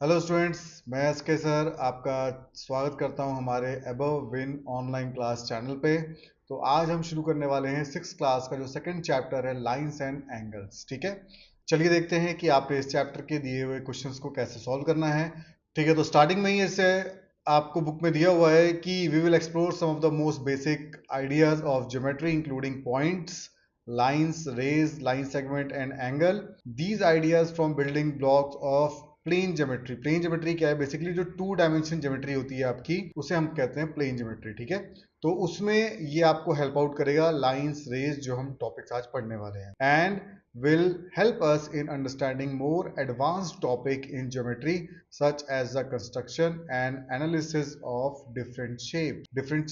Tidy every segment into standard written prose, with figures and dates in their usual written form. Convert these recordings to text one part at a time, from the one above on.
Hello students, मैं SK sir आपका स्वागत करता हूं हमारे above win online class channel पे। तो आज हम शुरू करने वाले हैं सिक्स क्लास का जो सेकंड चैप्टर है लाइंस एंड एंगल्स। ठीक है, चलिए देखते हैं कि आपने इस चैप्टर के दिए हुए क्वेश्चंस को कैसे सॉल्व करना है। ठीक है, तो स्टार्टिंग में ही इससे आपको बुक में दिया हुआ है कि we will explore some of the most basic ideas of geometry including points, lines, rays, line segment and angle. These ideas from building blocks of plane geometry. Plane geometry क्या है? बेसिकली जो to dimension geometry होती है आपकी, उसे हम कहते हैं प्लेन ज्योमेट्री। ठीक है, तो उसमें ये आपको हेल्प आउट करेगा लाइंस, रेज, जो हम टॉपिक्स आज पढ़ने वाले हैं, and will help us in understanding more advanced topic in geometry such as the construction and analysis of different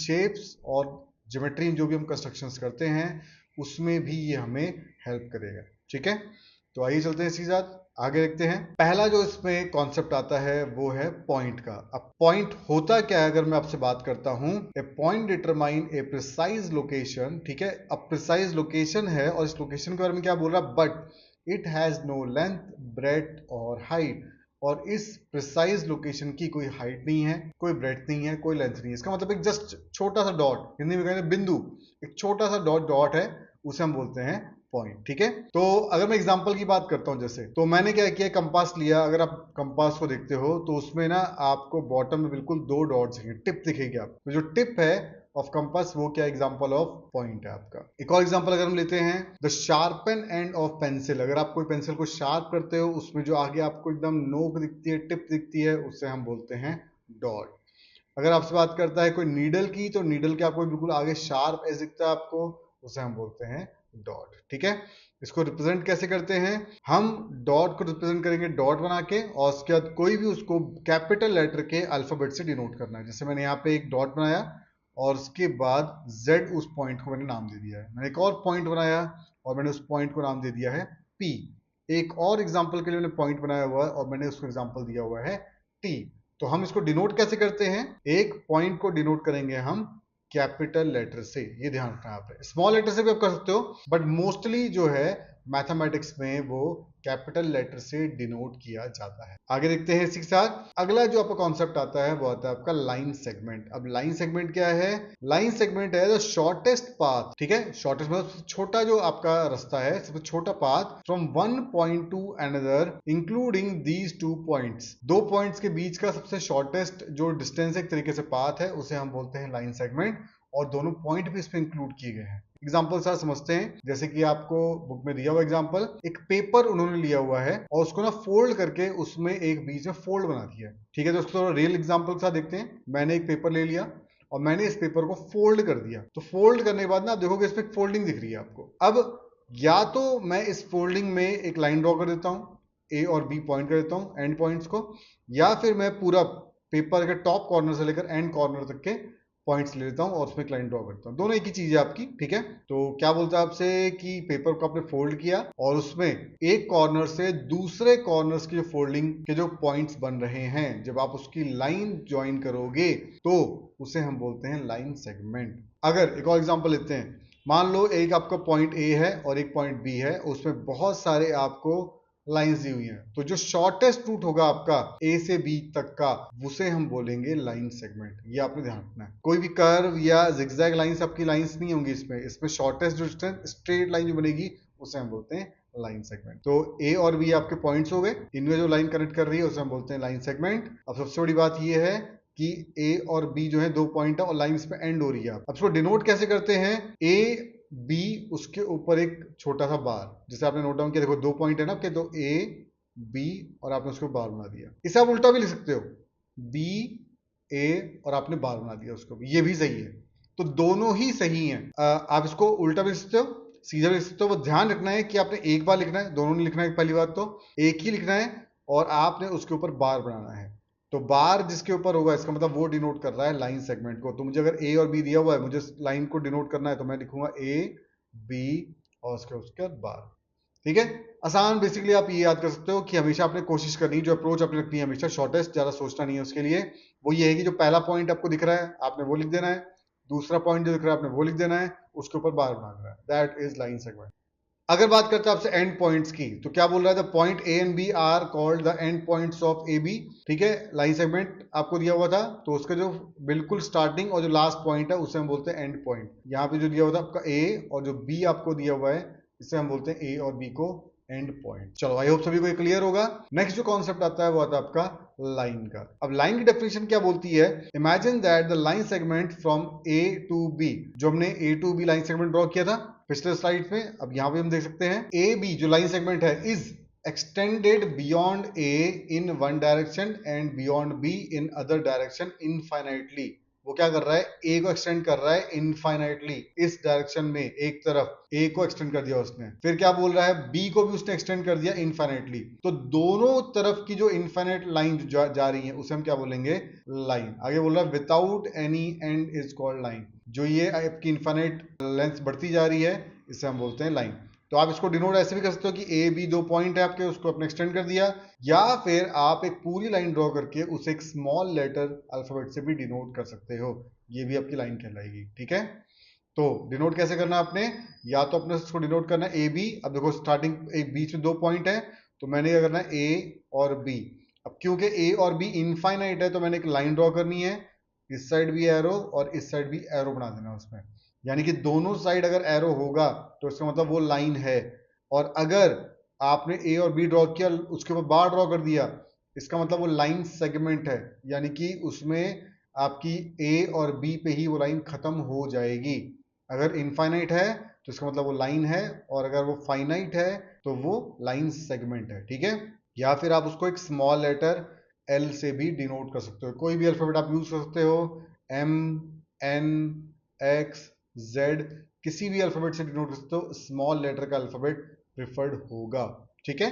shapes और ज्योमेट्री जो भी हम कंस्ट्रक्शंस करते हैं उसमें भी ये हमें हेल्प करेगा। ठीक है, तो आइए चलते हैं इसी साथ आगे देखते हैं। पहला जो इसमें कॉन्सेप्ट आता है वो है पॉइंट का। अब पॉइंट होता क्या है अगर मैं आपसे बात करता हूं, ए पॉइंट डिटरमाइन ए प्रिसाइज लोकेशन। ठीक है, अब प्रिसाइज लोकेशन है और इस लोकेशन के बारे में क्या बोल रहा है, but it has no length, breadth और हाइट। और इस प्रिसाइज लोकेशन की कोई हाइट नहीं है, कोई ब्रेथ नहीं है, कोई लेंथ नहीं है। इसका मतलब एक जस्ट छोटा सा डॉट, हिंदी में कहते हैं बिंदु, एक छोटा सा डॉट डॉट है, उसे हम बोलते हैं पॉइंट। ठीक है, तो अगर मैं एग्जांपल की बात करता हूं, जैसे तो मैंने क्या किया, कंपास लिया। अगर आप कंपास को देखते हो तो उसमें ना आपको बॉटम में बिल्कुल दो डॉट्स दिखेंगे, टिप दिखेगी आपको। तो जो टिप है ऑफ कंपास वो क्या एग्जांपल ऑफ पॉइंट है आपका। एक और एग्जांपल अगर हम लेते हैं, the sharpen end of pencil. अगर आप कोई पेंसिल को शार्प करते हो, उसमें जो आगे आपको एकदम नोक दिखती है, टिप दिखती है, उससे हम बोलते हैं डॉट। अगर आपसे बात करता है कोई नीडल की, तो नीडल के आपको बिल्कुल आगे शार्प एज दिखता है आपको, उसे हम बोलते हैं डॉट। ठीक है, इसको रिप्रेजेंट कैसे करते हैं, हम डॉट को रिप्रेजेंट करेंगे डॉट बना के, और उसके बाद कोई भी उसको कैपिटल लेटर के अल्फाबेट से डिनोट करना है। जैसे मैंने यहाँ पे एक डॉट बनाया और उसके बाद जेड, उस पॉइंट को मैंने नाम दे दिया है। मैंने एक और पॉइंट बनाया और मैंने उस पॉइंट को नाम दे दिया है पी। एक और एग्जाम्पल के लिए मैंने पॉइंट बनाया हुआ है और मैंने उसको एग्जाम्पल दिया हुआ है टी। तो हम इसको डिनोट कैसे करते हैं, एक पॉइंट को डिनोट करेंगे हम कैपिटल लेटर से। ये ध्यान रखना है, आप स्मॉल लेटर से भी आप कर सकते हो, बट मोस्टली जो है मैथमेटिक्स में वो कैपिटल लेटर से डिनोट किया जाता है। आगे देखते हैं इसी के साथ अगला जो आपका कॉन्सेप्ट आता है वो आता है आपका लाइन सेगमेंट। अब लाइन सेगमेंट क्या है, लाइन सेगमेंट है द शॉर्टेस्ट पाथ। ठीक है, शॉर्टेस्ट मतलब छोटा जो आपका रास्ता है, सबसे छोटा path from one point two another including these two points. दो पॉइंट्स के बीच का सबसे शॉर्टेस्ट जो डिस्टेंस एक तरीके से पाथ है, उसे हम बोलते हैं लाइन सेगमेंट, और दोनों पॉइंट भी इसमें इंक्लूड किए गए हैं। एग्जाम्पल सर समझते हैं, जैसे कि आपको बुक में दिया हुआ एग्जाम्पल, एक पेपर उन्होंने लिया हुआ है और उसको ना फोल्ड करके उसमें एक बीच में फोल्ड बना दिया है। ठीक है, तो उसको रियल एग्जाम्पल के साथ देखते हैं। मैंने एक पेपर ले लिया और मैंने इस पेपर को फोल्ड कर दिया। तो फोल्ड करने के बाद ना आप देखोगे इसमें फोल्डिंग दिख रही है आपको। अब या तो मैं इस फोल्डिंग में एक लाइन ड्रॉ कर देता हूं, ए और बी पॉइंट कर देता हूं एंड पॉइंट्स को, या फिर मैं पूरा पेपर के टॉप कॉर्नर से लेकर एंड कॉर्नर तक के पॉइंट्स ले लेता हूं और उसमें क्लाइन ड्रॉ करता हूं। दोनों एक ही चीज है आपकी। ठीक है, तो क्या बोलता है आपसे कि पेपर को आपने फोल्ड किया और उसमें एक कॉर्नर से दूसरे कॉर्नर्स की जो फोल्डिंग के जो पॉइंट्स बन रहे हैं, जब आप उसकी लाइन ज्वाइन करोगे तो उसे हम बोलते हैं लाइन सेगमेंट। अगर एक और एग्जांपल लेते हैं, मान लो एक आपका पॉइंट ए है और एक पॉइंट बी है, उसमें बहुत सारे आपको लाइंस दी हुई हैं, तो जो शॉर्टेस्ट रूट होगा आपका ए से बी तक का, उसे हम बोलेंगे लाइन सेगमेंट। ये आपने ध्यान रखना है, कोई भी कर्व या जिगजैग लाइंस आपकी लाइंस नहीं होंगी इसमें। इसमें शॉर्टेस्ट जो स्ट्रेट लाइन जो बनेगी उसे हम बोलते हैं लाइन सेगमेंट। तो ए और बी आपके पॉइंट्स हो गए, इनमें जो लाइन कनेक्ट कर रही है उसे हम बोलते हैं लाइन सेगमेंट। अब सबसे बड़ी बात यह है कि ए और बी जो है दो पॉइंट है और लाइन इस पे एंड हो रही है। अब इसको डिनोट कैसे करते हैं, ए बी उसके ऊपर एक छोटा सा बार, जैसे आपने नोट डाउन किया, देखो दो पॉइंट है ना आपके, तो ए बी और आपने उसको बार बना दिया। इसे आप उल्टा भी लिख सकते हो, बी ए और आपने बार बना दिया उसको भी, ये भी सही है। तो दोनों ही सही हैं। आप इसको उल्टा भी लिख सकते हो, सीधा भी लिख सकते हो। वो ध्यान रखना है कि आपने एक बार लिखना है, दोनों नहीं लिखना है। पहली बात तो एक ही लिखना है और आपने उसके ऊपर बार बनाना है। तो बार जिसके ऊपर होगा इसका मतलब वो डिनोट कर रहा है लाइन सेगमेंट को। तो मुझे अगर ए और बी दिया हुआ है, मुझे लाइन को डिनोट करना है, तो मैं लिखूंगा ए बी और उसके बाद बार। ठीक है, आसान। बेसिकली आप ये याद कर सकते हो कि हमेशा आपने कोशिश करनी, जो अप्रोच आपने रखनी है हमेशा शॉर्टेस्ट, ज्यादा सोचना नहीं है उसके लिए। वो ये है कि जो पहला पॉइंट आपको दिख रहा है आपने वो लिख देना है, दूसरा पॉइंट जो दिख रहा है आपने वो लिख देना है, उसके ऊपर बार बना देना है। That is line segment. अगर बात करते हैं आपसे एंड पॉइंट्स की, तो क्या बोल रहा है, the point A and B are called the end points of A B. ठीक है, लाइन सेगमेंट आपको दिया हुआ था, तो उसका जो बिल्कुल स्टार्टिंग और जो लास्ट पॉइंट है उसे हम बोलते हैं एंड पॉइंट। यहाँ पे जो दिया हुआ था आपका ए, और जो बी आपको दिया हुआ है इसे हम बोलते हैं ए और बी को एंड पॉइंट। चलो, आई होप सभी को ये क्लियर होगा। नेक्स्ट जो कॉन्सेप्ट आता है वो आता है आपका लाइन का। अब लाइन की डेफिनेशन क्या बोलती है, imagine that the line segment from A to B, जो हमने A to B line segment draw किया था पिछले स्लाइड में, अब यहां पे हम देख सकते हैं ए बी जो लाइन सेगमेंट है is extended beyond A in one direction and beyond be in other direction infinitely. वो क्या कर रहा है, ए को एक्सटेंड कर रहा है इनफाइनाइटली, इस डायरेक्शन में एक तरफ ए को एक्सटेंड कर दिया उसने, फिर क्या बोल रहा है, बी को भी उसने एक्सटेंड कर दिया इनफाइनाइटली। तो दोनों तरफ की जो इनफाइनाइट लाइन जा रही है उसे हम क्या बोलेंगे, लाइन। आगे बोल रहा है without any and is called line, जो ये आपकी इनफाइनाइट लेंथ बढ़ती जा रही है इसे हम बोलते हैं लाइन। तो आप इसको डिनोट ऐसे भी कर सकते हो कि ए बी दो पॉइंट है आपके, उसको आपने एक्सटेंड कर दिया, या फिर आप एक पूरी लाइन ड्रॉ करके उसे एक स्मॉल लेटर अल्फाबेट से भी डिनोट कर सकते हो, ये भी आपकी लाइन कहलाएगी। ठीक है, तो डिनोट कैसे करना आपने, या तो अपने इसको डिनोट करना है ए बी। अब देखो स्टार्टिंग एक बीच में दो पॉइंट है, तो मैंने क्या करना है ए और बी। अब क्योंकि ए और बी इनफाइनाइट है तो मैंने एक लाइन ड्रॉ करनी है, इस साइड भी एरो और इस साइड भी एरो बना देना उसमें, यानी कि दोनों साइड अगर एरो होगा तो इसका मतलब वो लाइन है। और अगर आपने ए और बी ड्रॉ किया उसके ऊपर बार ड्रॉ कर दिया, इसका मतलब वो लाइन सेगमेंट है, यानी कि उसमें आपकी ए और बी पे ही वो लाइन खत्म हो जाएगी। अगर इनफाइनाइट है तो इसका मतलब वो लाइन है, और अगर वो फाइनाइट है तो वो लाइन सेगमेंट है। ठीक है, या फिर आप उसको एक स्मॉल लेटर एल से भी डिनोट कर सकते हो, कोई भी अल्फाबेट आप यूज कर सकते हो, एम एन एक्स जेड, किसी भी अल्फाबेट से डिनोट कर सकते हो, स्मॉल लेटर का अल्फाबेट प्रिफर्ड होगा। ठीक है,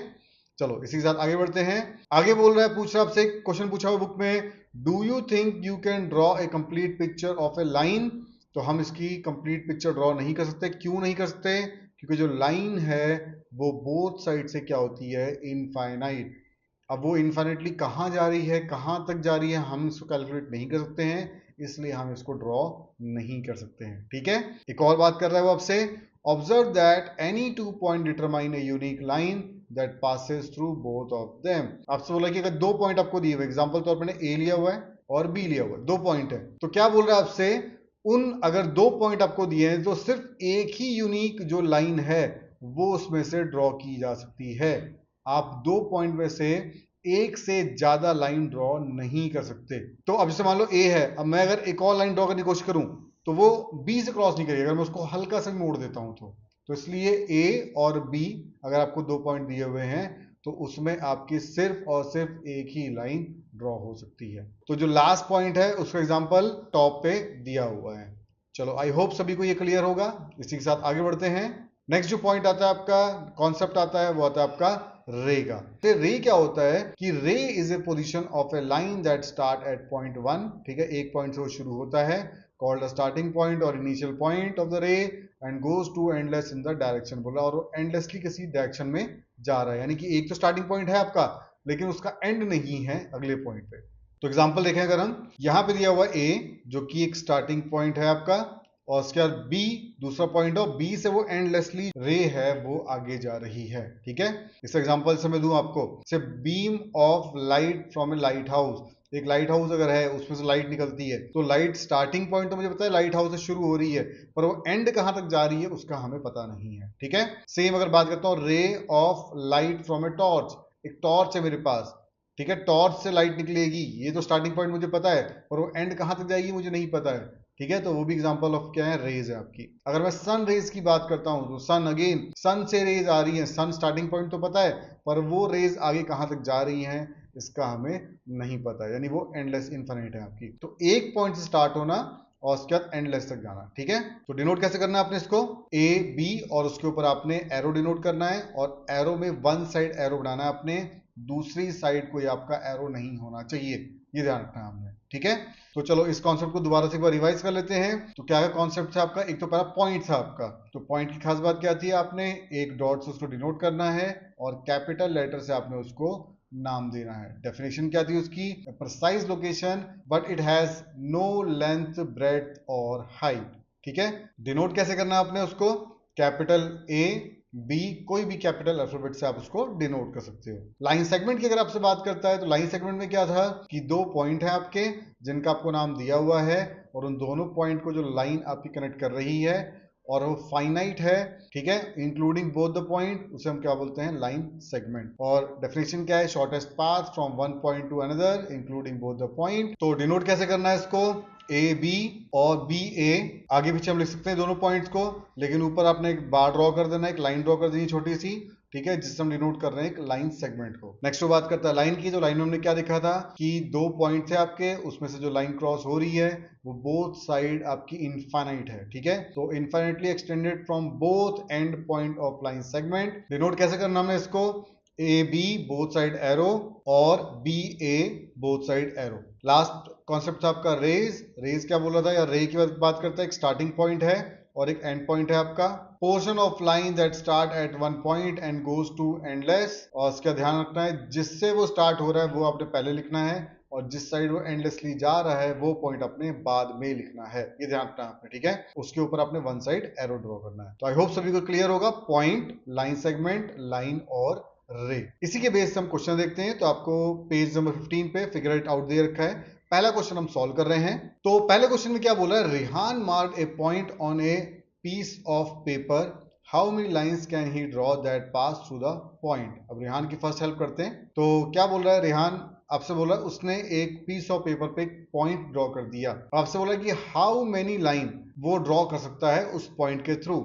चलो इसी के साथ आगे बढ़ते हैं। आगे बोल रहा है, पूछ रहा है आपसे, क्वेश्चन पूछा हुआ बुक में, do you think you can draw a complete picture of a line. तो हम इसकी कंप्लीट पिक्चर ड्रॉ नहीं कर सकते, क्यों नहीं कर सकते, क्योंकि जो लाइन है वो बोथ साइड से क्या होती है, इनफाइनाइट। अब वो इनफाइनाइटली कहाँ जा रही है, कहाँ तक जा रही है, हम इसको कैलकुलेट नहीं कर सकते हैं, इसलिए हम इसको ड्रॉ नहीं कर सकते हैं। ठीक है, एक और बात कर रहा है वो आपसे, observe that any two point determine a unique line that passes through both of them. आपसे बोला कि अगर दो पॉइंट आपको दिए हुए, एग्जांपल तौर पर मैंने ए लिया हुआ है और बी लिया हुआ है, दो पॉइंट है, तो क्या बोल रहा है आपसे, उन अगर दो पॉइंट आपको दिए हैं तो सिर्फ एक ही यूनिक जो लाइन है वो उसमें से ड्रॉ की जा सकती है। आप दो पॉइंट में से एक से ज्यादा लाइन ड्रॉ नहीं कर सकते। तो अब जैसे मान लो ए है, अब मैं अगर एक और लाइन ड्रॉ करने की कोशिश करूं तो वो बी से क्रॉस नहीं करेगी, अगर मैं उसको हल्का सा मोड़ देता हूं तो इसलिए ए और बी अगर आपको दो पॉइंट दिए हुए हैं तो उसमें आपकी सिर्फ और सिर्फ एक ही लाइन ड्रॉ हो सकती है। तो जो लास्ट पॉइंट है उसका एग्जांपल टॉप पे दिया हुआ है। चलो, आई होप सभी को ये क्लियर होगा। इसी के साथ आगे बढ़ते हैं। नेक्स्ट जो पॉइंट आता है आपका, कॉन्सेप्ट आता है, वो आता है आपका रे का। रे क्या होता है कि ray is a position of a line that start at point one. ठीक है, एक पॉइंट से वो शुरू होता है, कॉल्ड द स्टार्टिंग पॉइंट और initial point of the ray, and goes to endless in the direction. बोला, और एंडलेसली किसी डायरेक्शन में जा रहा है, यानी कि एक तो स्टार्टिंग पॉइंट है आपका लेकिन उसका एंड नहीं है अगले पॉइंट पे। तो एग्जांपल देखें अगर हम, यहां पे दिया हुआ ए जो कि एक स्टार्टिंग पॉइंट है आपका, और उसके बाद बी दूसरा पॉइंट, और बी से वो एंडलेसली रे है वो आगे जा रही है। ठीक है, इस एग्जांपल से मैं दूं आपको, से beam of light from A light house. एक लाइट हाउस अगर है उसमें से लाइट निकलती है, तो लाइट स्टार्टिंग पॉइंट तो मुझे पता है लाइट हाउस से शुरू हो रही है, पर वो एंड कहां तक जा रही है उसका हमें पता नहीं है। ठीक है, सेम अगर बात करता हूं ray of light from a torch, एक टॉर्च है मेरे पास, ठीक है, टॉर्च से लाइट निकलेगी, ये तो स्टार्टिंग पॉइंट मुझे पता है, पर वो एंड कहां तक जाएगी मुझे नहीं पता है। ठीक है, तो वो भी एग्जांपल ऑफ क्या है, रेज है आपकी। अगर मैं सन रेज की बात करता हूं तो सन, अगेन सन से रेज आ रही है, सन स्टार्टिंग पॉइंट तो पता है, पर वो रेज आगे कहां तक जा रही हैं इसका हमें नहीं पता है, यानी वो एंडलेस इनफिनिट है आपकी। तो एक पॉइंट से स्टार्ट होना और उसके बाद एंडलेस तक जाना। ठीक है, तो डिनोट कैसे करना है आपने इसको, ए बी और उसके ऊपर आपने एरो डिनोट करना है, और एरो में वन साइड एरो बनाना है आपने, दूसरी साइड कोई आपका एरो नहीं होना चाहिए, ये ध्यान रखना है हमने। ठीक है, तो चलो इस कॉन्सेप्ट को दोबारा से एक बार रिवाइज कर लेते हैं। तो क्या कॉन्सेप्ट था आपका, एक तो पहला पॉइंट था आपका, तो पॉइंट की खास बात क्या थी, आपने एक डॉट से उसको डिनोट करना है और कैपिटल लेटर से आपने उसको नाम देना है। डेफिनेशन क्या थी उसकी, precise location but it has no length breadth और हाइट। ठीक है, डिनोट कैसे करना है आपने उसको, कैपिटल ए बी कोई भी कैपिटल अल्फाबेट से आप उसको डिनोट कर सकते हो। लाइन सेगमेंट की अगर आपसे बात करता है तो लाइन सेगमेंट में क्या था कि दो पॉइंट है आपके जिनका आपको नाम दिया हुआ है और उन दोनों पॉइंट को जो लाइन आपकी कनेक्ट कर रही है और वो फाइनाइट है, ठीक है, इंक्लूडिंग बोथ द पॉइंट, उसे हम क्या बोलते हैं, लाइन सेगमेंट। और डेफिनेशन क्या है, shortest path from one point two another including both the point. तो डिनोट कैसे करना है इसको, ए बी और बी ए, आगे पीछे हम लिख सकते हैं दोनों पॉइंट्स को, लेकिन ऊपर आपने एक बार ड्रॉ कर देना है, एक लाइन ड्रॉ कर देनी छोटी सी, ठीक है, जिससे हम डिनोट कर रहे हैं एक लाइन सेगमेंट को। नेक्स्ट बात करता है लाइन की। तो लाइन में हमने क्या लिखा था कि दो पॉइंट थे आपके, उसमें से जो लाइन क्रॉस हो रही है वो बोथ साइड आपकी इनफाइनाइट है, ठीक है, तो infinitely extended from both end point of line segment. Denote कैसे करना हमने इसको, A B both side arrow और B A both side arrow. Last concept था आपका रेज। रेज क्या बोला था, या रे की बात करता है, एक स्टार्टिंग पॉइंट है और एक एंड पॉइंट है आपका। Portion of line that start at one point and goes to endless, और इसका ध्यान रखना है जिससे वो स्टार्ट हो रहा है वो आपने पहले लिखना है और जिस साइड वो एंडलेसली जा रहा है वो पॉइंट अपने बाद में लिखना है, ये ध्यान रखना है आपने, ठीक है, उसके ऊपर आपने वन साइड एरो ड्रॉ करना है। तो आई होप सभी को क्लियर होगा, पॉइंट, लाइन सेगमेंट, लाइन और रे। इसी के बेस से हम क्वेश्चन देखते हैं। तो आपको पेज नंबर 15 पे फिगर इट आउट दे रखा है, पहला क्वेश्चन हम सॉल्व कर रहे हैं। तो पहले क्वेश्चन में क्या बोला है, Rihan marked a point on a piece of paper, how many lines can he draw that pass through the point. अब रिहान की फर्स्ट हेल्प करते हैं। तो क्या बोल रहा है रिहान, आपसे बोला उसने एक पीस ऑफ पेपर पे एक पॉइंट ड्रॉ कर दिया, आपसे बोला कि हाउ मेनी लाइन वो ड्रॉ कर सकता है उस पॉइंट के थ्रू।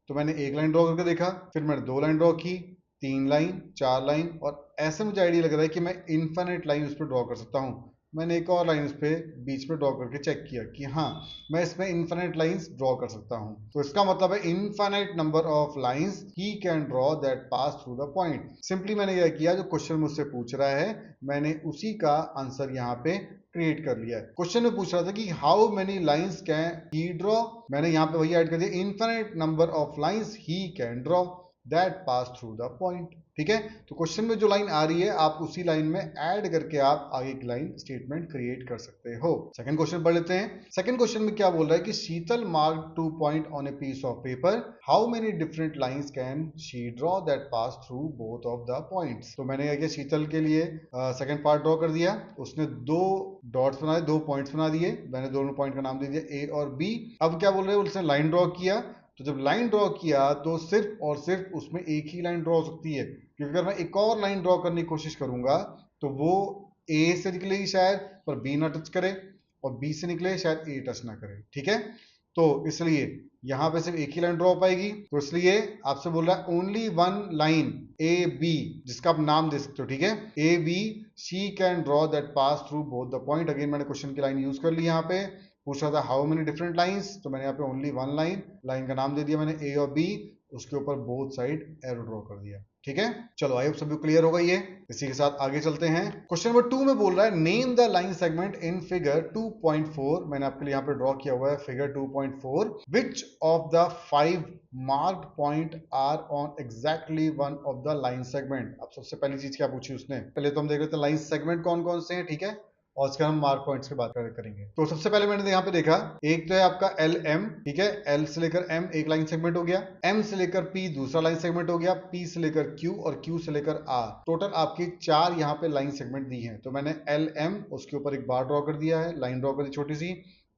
तो मैंने एक लाइन ड्रॉ करके देखा, फिर मैंने दो लाइन ड्रॉ की, तीन लाइन, चार लाइन, और ऐसे मुझे आइडिया लग रहा है कि मैं इनफाइनाइट लाइन उस पर ड्रॉ कर सकता हूँ। मैंने एक और लाइन उस पर बीच में ड्रॉ करके चेक किया कि हाँ मैं इसमें इनफाइनाइट लाइंस ड्रॉ कर सकता हूँ। तो इसका मतलब है infinite number of lines he can draw that pass through the point. Simply मैंने क्या किया, जो क्वेश्चन मुझसे पूछ रहा है मैंने उसी का आंसर यहाँ पे क्रिएट कर लिया है। क्वेश्चन में पूछ रहा था कि how many lines can he draw, मैंने यहाँ पे वही ऐड कर दिया, infinite number of lines he can draw that pass through the point, ठीक है। तो क्वेश्चन में जो लाइन आ रही है आप उसी लाइन में ऐड करके आप आगे की लाइन स्टेटमेंट क्रिएट कर सकते हो। सेकंड क्वेश्चन पढ़ लेते हैं। सेकंड क्वेश्चन में क्या बोल रहा है कि Sheetal marked 2 point on a piece of paper, how many different lines can she draw that pass through both of the points. तो मैंने क्या किया, शीतल के लिए सेकंड पार्ट ड्रॉ कर दिया, उसने दो डॉट्स बनाए, दो पॉइंट्स बना दिए, मैंने दोनों पॉइंट का नाम दे दिया ए और बी। अब क्या बोल रहे हैं, उसने लाइन ड्रॉ किया, तो जब लाइन ड्रॉ किया तो सिर्फ और सिर्फ उसमें एक ही लाइन ड्रॉ हो सकती है, क्योंकि अगर मैं एक और लाइन ड्रॉ करने की कोशिश करूंगा तो वो ए से निकलेगी शायद पर बी ना टच करे, और बी से निकले शायद ए टच ना करे, ठीक है। तो इसलिए यहां पे सिर्फ एक ही लाइन ड्रॉ हो पाएगी, तो इसलिए आपसे बोल रहा है only one line A B, जिसका आप नाम दे सकते हो, ठीक है, A B she can draw that pass through both the point. Again मैंने क्वेश्चन की लाइन यूज कर ली, यहाँ पे पूछ रहा था हाउ मेनी डिफरेंट लाइंस, तो मैंने यहाँ पे ओनली वन लाइन, लाइन का नाम दे दिया मैंने ए और बी, उसके ऊपर बोथ साइड एरो ड्रॉ कर दिया, ठीक है। चलो आई होप सभी क्लियर होगा ये। इसी के साथ आगे चलते हैं। क्वेश्चन नंबर 2 में बोल रहा है name the line segment in figure 2.4, मैंने आपके लिए यहाँ पे ड्रॉ किया हुआ है figure 2.4, which of the 5 marked point are on exactly one of the line segment. अब सबसे पहली चीज क्या पूछी उसने, पहले तो हम देख लेते हैं लाइन सेगमेंट कौन कौन से हैं, ठीक है, और उसके हम मार्क पॉइंट्स की बात करेंगे। तो सबसे पहले मैंने यहाँ पे देखा, एक तो है आपका एल एम, ठीक है, एल से लेकर एम एक लाइन सेगमेंट हो गया, एम से लेकर पी दूसरा लाइन सेगमेंट हो गया, पी से लेकर क्यू और क्यू से लेकर आर, टोटल आपकी 4 यहाँ पे लाइन सेगमेंट दी हैं। तो मैंने एल एम उसके ऊपर एक बार ड्रॉ कर दिया है, लाइन ड्रॉ कर दी छोटी सी,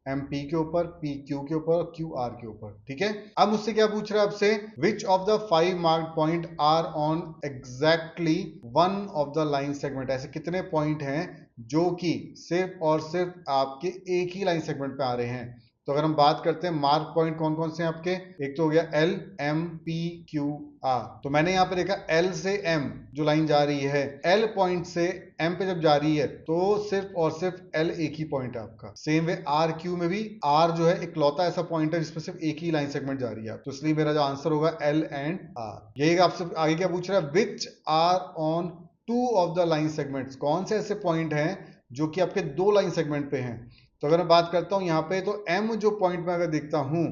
एम पी के ऊपर, पी क्यू के ऊपर, क्यू आर के ऊपर, ठीक है। अब मुझसे क्या पूछ रहा है आपसे, which of the 5 marked point are on exactly one of the line segment, ऐसे कितने पॉइंट हैं जो कि सिर्फ और सिर्फ आपके एक ही लाइन सेगमेंट पे आ रहे हैं। तो अगर हम बात करते हैं मार्क पॉइंट कौन कौन से हैं आपके, एक तो हो गया L M P Q R. तो मैंने यहाँ पे देखा एल से एम जो लाइन जा रही है, एल पॉइंट से एम पे जब जा रही है तो सिर्फ और सिर्फ एल एक ही पॉइंट है आपका। सेम वे आर क्यू में भी आर जो है इकलौता ऐसा पॉइंट है जिसमें सिर्फ एक ही लाइन सेगमेंट जा रही है, तो इसलिए मेरा जो आंसर होगा एल एंड आर। यही आपसे आगे क्या पूछ रहा है, which are on 2 of the line segments, कौन से ऐसे पॉइंट हैं जो कि आपके 2 लाइन सेगमेंट पे हैं। तो अगर मैं बात करता हूं यहाँ पे, तो एम जो पॉइंट में अगर देखता हूं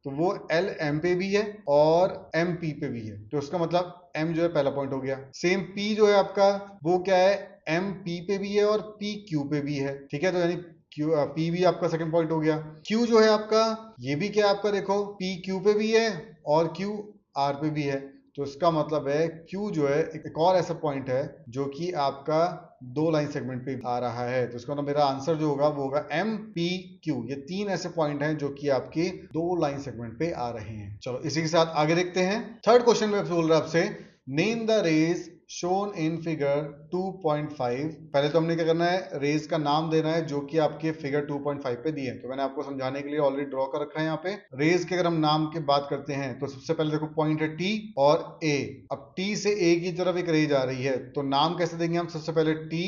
तो वो एल एम पे भी है और एम पी पे भी है, तो उसका मतलब एम जो है पहला पॉइंट हो गया। सेम पी जो है आपका वो क्या है, एम पी पे भी है और पी क्यू पे भी है, ठीक है, तो यानी क्यू पी भी आपका सेकंड पॉइंट हो गया। क्यू जो है आपका ये भी क्या आपका देखो पी क्यू पे भी है और क्यू आर पे भी है, तो इसका मतलब है Q जो है एक और ऐसा पॉइंट है जो कि आपका 2 लाइन सेगमेंट पे आ रहा है। तो इसका मतलब मेरा आंसर जो होगा वो होगा MPQ। ये 3 ऐसे पॉइंट हैं जो कि आपके 2 लाइन सेगमेंट पे आ रहे हैं। चलो इसी के साथ आगे देखते हैं। थर्ड क्वेश्चन में बोल रहा है आपसे, name the rays shown in figure 2.5। पहले तो हमने क्या करना है, रेज का नाम देना है जो कि आपके फिगर 2.5 पे दिए हैं। तो मैंने आपको समझाने के लिए ऑलरेडी ड्रॉ कर रखा है यहाँ पे। रेज के अगर हम नाम की बात करते हैं तो सबसे पहले देखो पॉइंट है T और A। अब T से A की तरफ एक रेज आ रही है, तो नाम कैसे देंगे हम? सबसे पहले T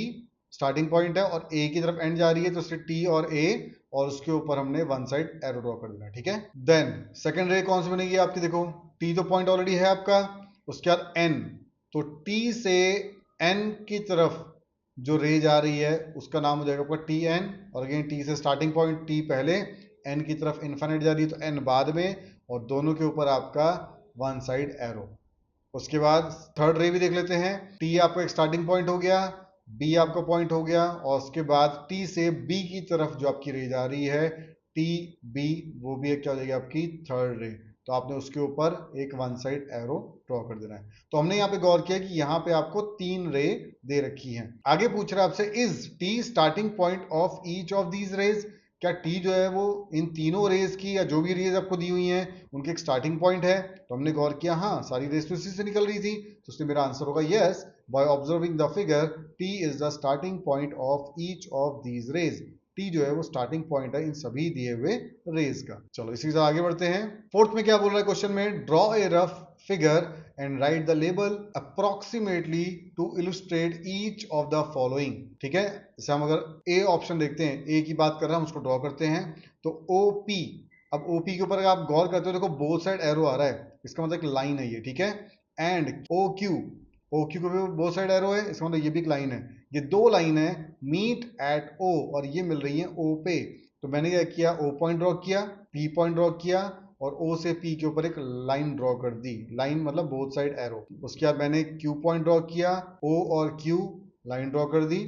स्टार्टिंग पॉइंट है और A की तरफ एंड जा रही है, तो इसलिए T और A और उसके ऊपर हमने वन साइड एरो ड्रॉ कर देना, ठीक है। देन सेकंड रे कौन सी बनेगी आपकी? देखो T तो पॉइंट ऑलरेडी है आपका, उसके बाद N, तो T से N की तरफ जो रेज आ रही है उसका नाम हो जाएगा आपका TN। और अगेन T से स्टार्टिंग पॉइंट, T पहले, N की तरफ इनफाइनाइट जा रही है तो N बाद में, और दोनों के ऊपर आपका वन साइड एरो। उसके बाद थर्ड रे भी देख लेते हैं। T आपका एक स्टार्टिंग पॉइंट हो गया, B आपका पॉइंट हो गया, और उसके बाद T से B की तरफ जो आपकी रेज आ रही है TB, वो भी एक क्या हो जाएगी आपकी थर्ड रे। तो आपने उसके ऊपर एक वन साइड एरो ड्रॉ कर देना है। तो हमने यहाँ पे गौर किया कि यहाँ पे आपको 3 रे दे रखी हैं। आगे पूछ रहा है आपसे, is T starting point of each of these raise. क्या T जो है वो इन तीनों रेज की, या जो भी रेज आपको दी हुई हैं उनकी एक स्टार्टिंग पॉइंट है? तो हमने गौर किया हाँ, सारी रेज तो इसी से निकल रही थी, तो उसमें मेरा आंसर होगा yes. By observing the figure T is the starting point of each of these raise. T जो है वो स्टार्टिंग पॉइंट है इन सभी दिए हुए रेज का। चलो इसी से आगे बढ़ते हैं। फोर्थ में क्या बोल रहा है क्वेश्चन में, draw a rough figure and right the label approximately two illustrate each of the following. ठीक है, जैसे हम अगर ए ऑप्शन देखते हैं, ए की बात कर रहे हैं, हम उसको ड्रॉ करते हैं। तो OP, अब OP के ऊपर आप गौर करते हो, देखो बोथ साइड एरो आ रहा है, इसका मतलब एक लाइन है ये, ठीक है। एंड OQ को भी बोथ साइड एरो है, इसका मतलब ये भी एक लाइन है। ये 2 लाइन है, मीट एट O, और ये मिल रही है O पे। तो मैंने क्या किया, O पॉइंट ड्रॉ किया, P पॉइंट ड्रॉ किया, और O से P के ऊपर एक लाइन ड्रॉ कर दी। लाइन मतलब बोथ साइड एरो। उसके बाद मैंने Q पॉइंट ड्रॉ किया, O और Q लाइन ड्रॉ कर दी।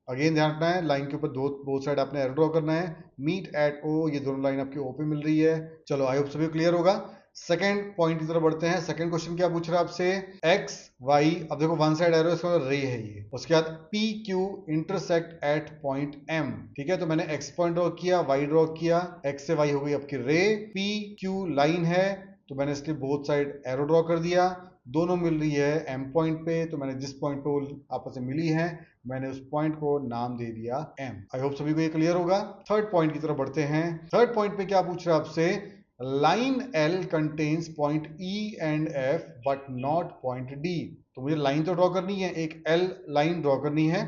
अगेन ध्यान रखना है, लाइन के ऊपर बोथ साइड आपने एरो ड्रॉ करना है। मीट एट O, ये दोनों लाइन आपकी O पे मिल रही है। चलो आई होप सभी क्लियर होगा। सेकंड पॉइंट की तरफ बढ़ते हैं। सेकंड क्वेश्चन क्या पूछ रहा है आपसे, एक्स वाई, अब देखो वन साइड एरो, इसका रे है ये। उसके बाद P Q intersect at point M. ठीक है, तो मैंने एक्स पॉइंट ड्रॉ किया, वाई ड्रॉ किया, एक्स से वाई हो गई आपकी रे, पी क्यू लाइन है, तो मैंने इसके बोथ साइड एरो ड्रॉ कर दिया। दोनों मिल रही है एम पॉइंट पे, तो मैंने जिस पॉइंट पे आपस में मिली है मैंने उस पॉइंट को नाम दे दिया एम। आई होप सभी को ये क्लियर होगा। थर्ड पॉइंट की तरफ बढ़ते हैं। थर्ड पॉइंट पे क्या पूछ रहा है आपसे, line L contains point E and F but not point D। तो मुझे लाइन तो ड्रॉ करनी है, एक L लाइन ड्रॉ करनी है,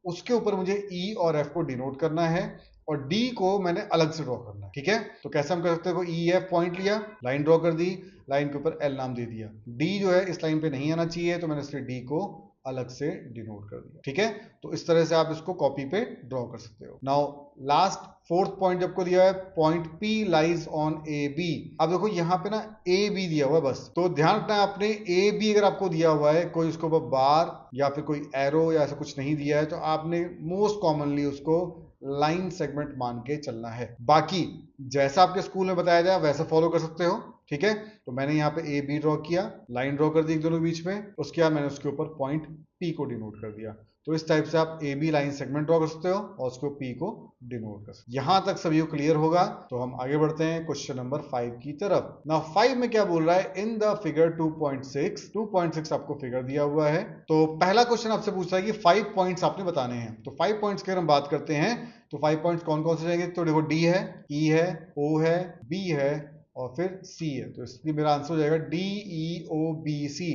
उसके ऊपर मुझे E और F को डिनोट करना है, और D को मैंने अलग से ड्रॉ करना है। ठीक है, तो कैसे हम कर सकते हैं, E F पॉइंट लिया, लाइन ड्रॉ कर दी, लाइन के ऊपर L नाम दे दिया। D जो है इस लाइन पे नहीं आना चाहिए, तो मैंने इसलिए D को अलग से डिनोट कर दिया। ठीक है, तो इस तरह से आप इसको कॉपी पे ड्रॉ कर सकते हो। नाउ लास्ट फोर्थ पॉइंट जब को दिया है, point P lies on AB। अब देखो यहाँ पे ना AB दिया हुआ है बस, तो ध्यान रखना है आपने, AB अगर आपको दिया हुआ है, कोई उसको बार या फिर कोई एरो या ऐसा कुछ नहीं दिया है, तो आपने मोस्ट कॉमनली उसको लाइन सेगमेंट मान के चलना है। बाकी जैसा आपके स्कूल में बताया जाए वैसा फॉलो कर सकते हो। ठीक है, तो मैंने यहाँ पे AB ड्रॉ किया, लाइन ड्रॉ कर दी एक दोनों बीच में, उसके बाद मैंने उसके ऊपर पॉइंट P को डिनोट कर दिया। तो इस टाइप से आप AB लाइन सेगमेंट ड्रॉ कर सकते हो और उसको P को डिनोट कर सकते हो। यहां तक सभी को क्लियर होगा, तो हम आगे बढ़ते हैं क्वेश्चन नंबर 5 की तरफ। नाउ 5 में क्या बोल रहा है, इन द फिगर 2.6 आपको फिगर दिया हुआ है। तो पहला क्वेश्चन आपसे पूछ रहा है कि 5 पॉइंट्स आपने बताने हैं। तो 5 पॉइंट्स की अगर हम बात करते हैं तो 5 पॉइंट्स कौन कौन से जाएंगे, तो देखो D है, E है, O है, B है और फिर C है। तो इसलिए मेरा आंसर हो जाएगा DEOBC।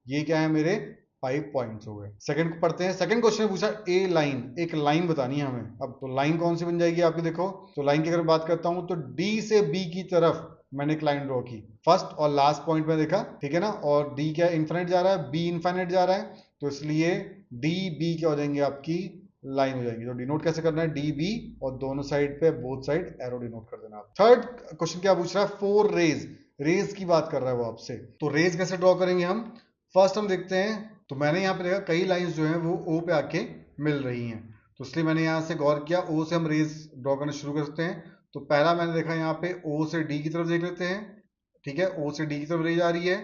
ये क्या है, मेरे 5 पॉइंट्स हो गए। सेकंड पढ़ते हैं। सेकंड क्वेश्चन पूछा ए लाइन, एक लाइन बतानी है हमें। अब तो लाइन कौन सी बन जाएगी आपकी, देखो तो लाइन की अगर बात करता हूं तो D से B की तरफ मैंने एक लाइन ड्रॉ की, फर्स्ट और लास्ट पॉइंट में देखा, ठीक है ना। और D क्या इनफाइनाइट जा रहा है, B इनफाइनाइट जा रहा है, तो इसलिए DB क्या हो जाएंगे, आपकी लाइन हो जाएगी। तो डिनोट कैसे करना है, DB, और दोनों साइड पे बोथ साइड एरो डिनोट कर देना। थर्ड क्वेश्चन क्या पूछ रहा है, 4 रेज, रेज की बात कर रहा है वो आपसे। तो रेज कैसे ड्रॉ करेंगे हम, फर्स्ट हम देखते हैं। तो मैंने यहाँ पे देखा कई लाइंस जो हैं वो O पे आके मिल रही हैं, तो इसलिए मैंने यहाँ से गौर किया, O से हम रेज ड्रॉ करना शुरू कर सकते हैं। तो पहला मैंने देखा यहाँ पे O से D की तरफ देख लेते हैं। ठीक है, O से D की तरफ रेज आ रही है।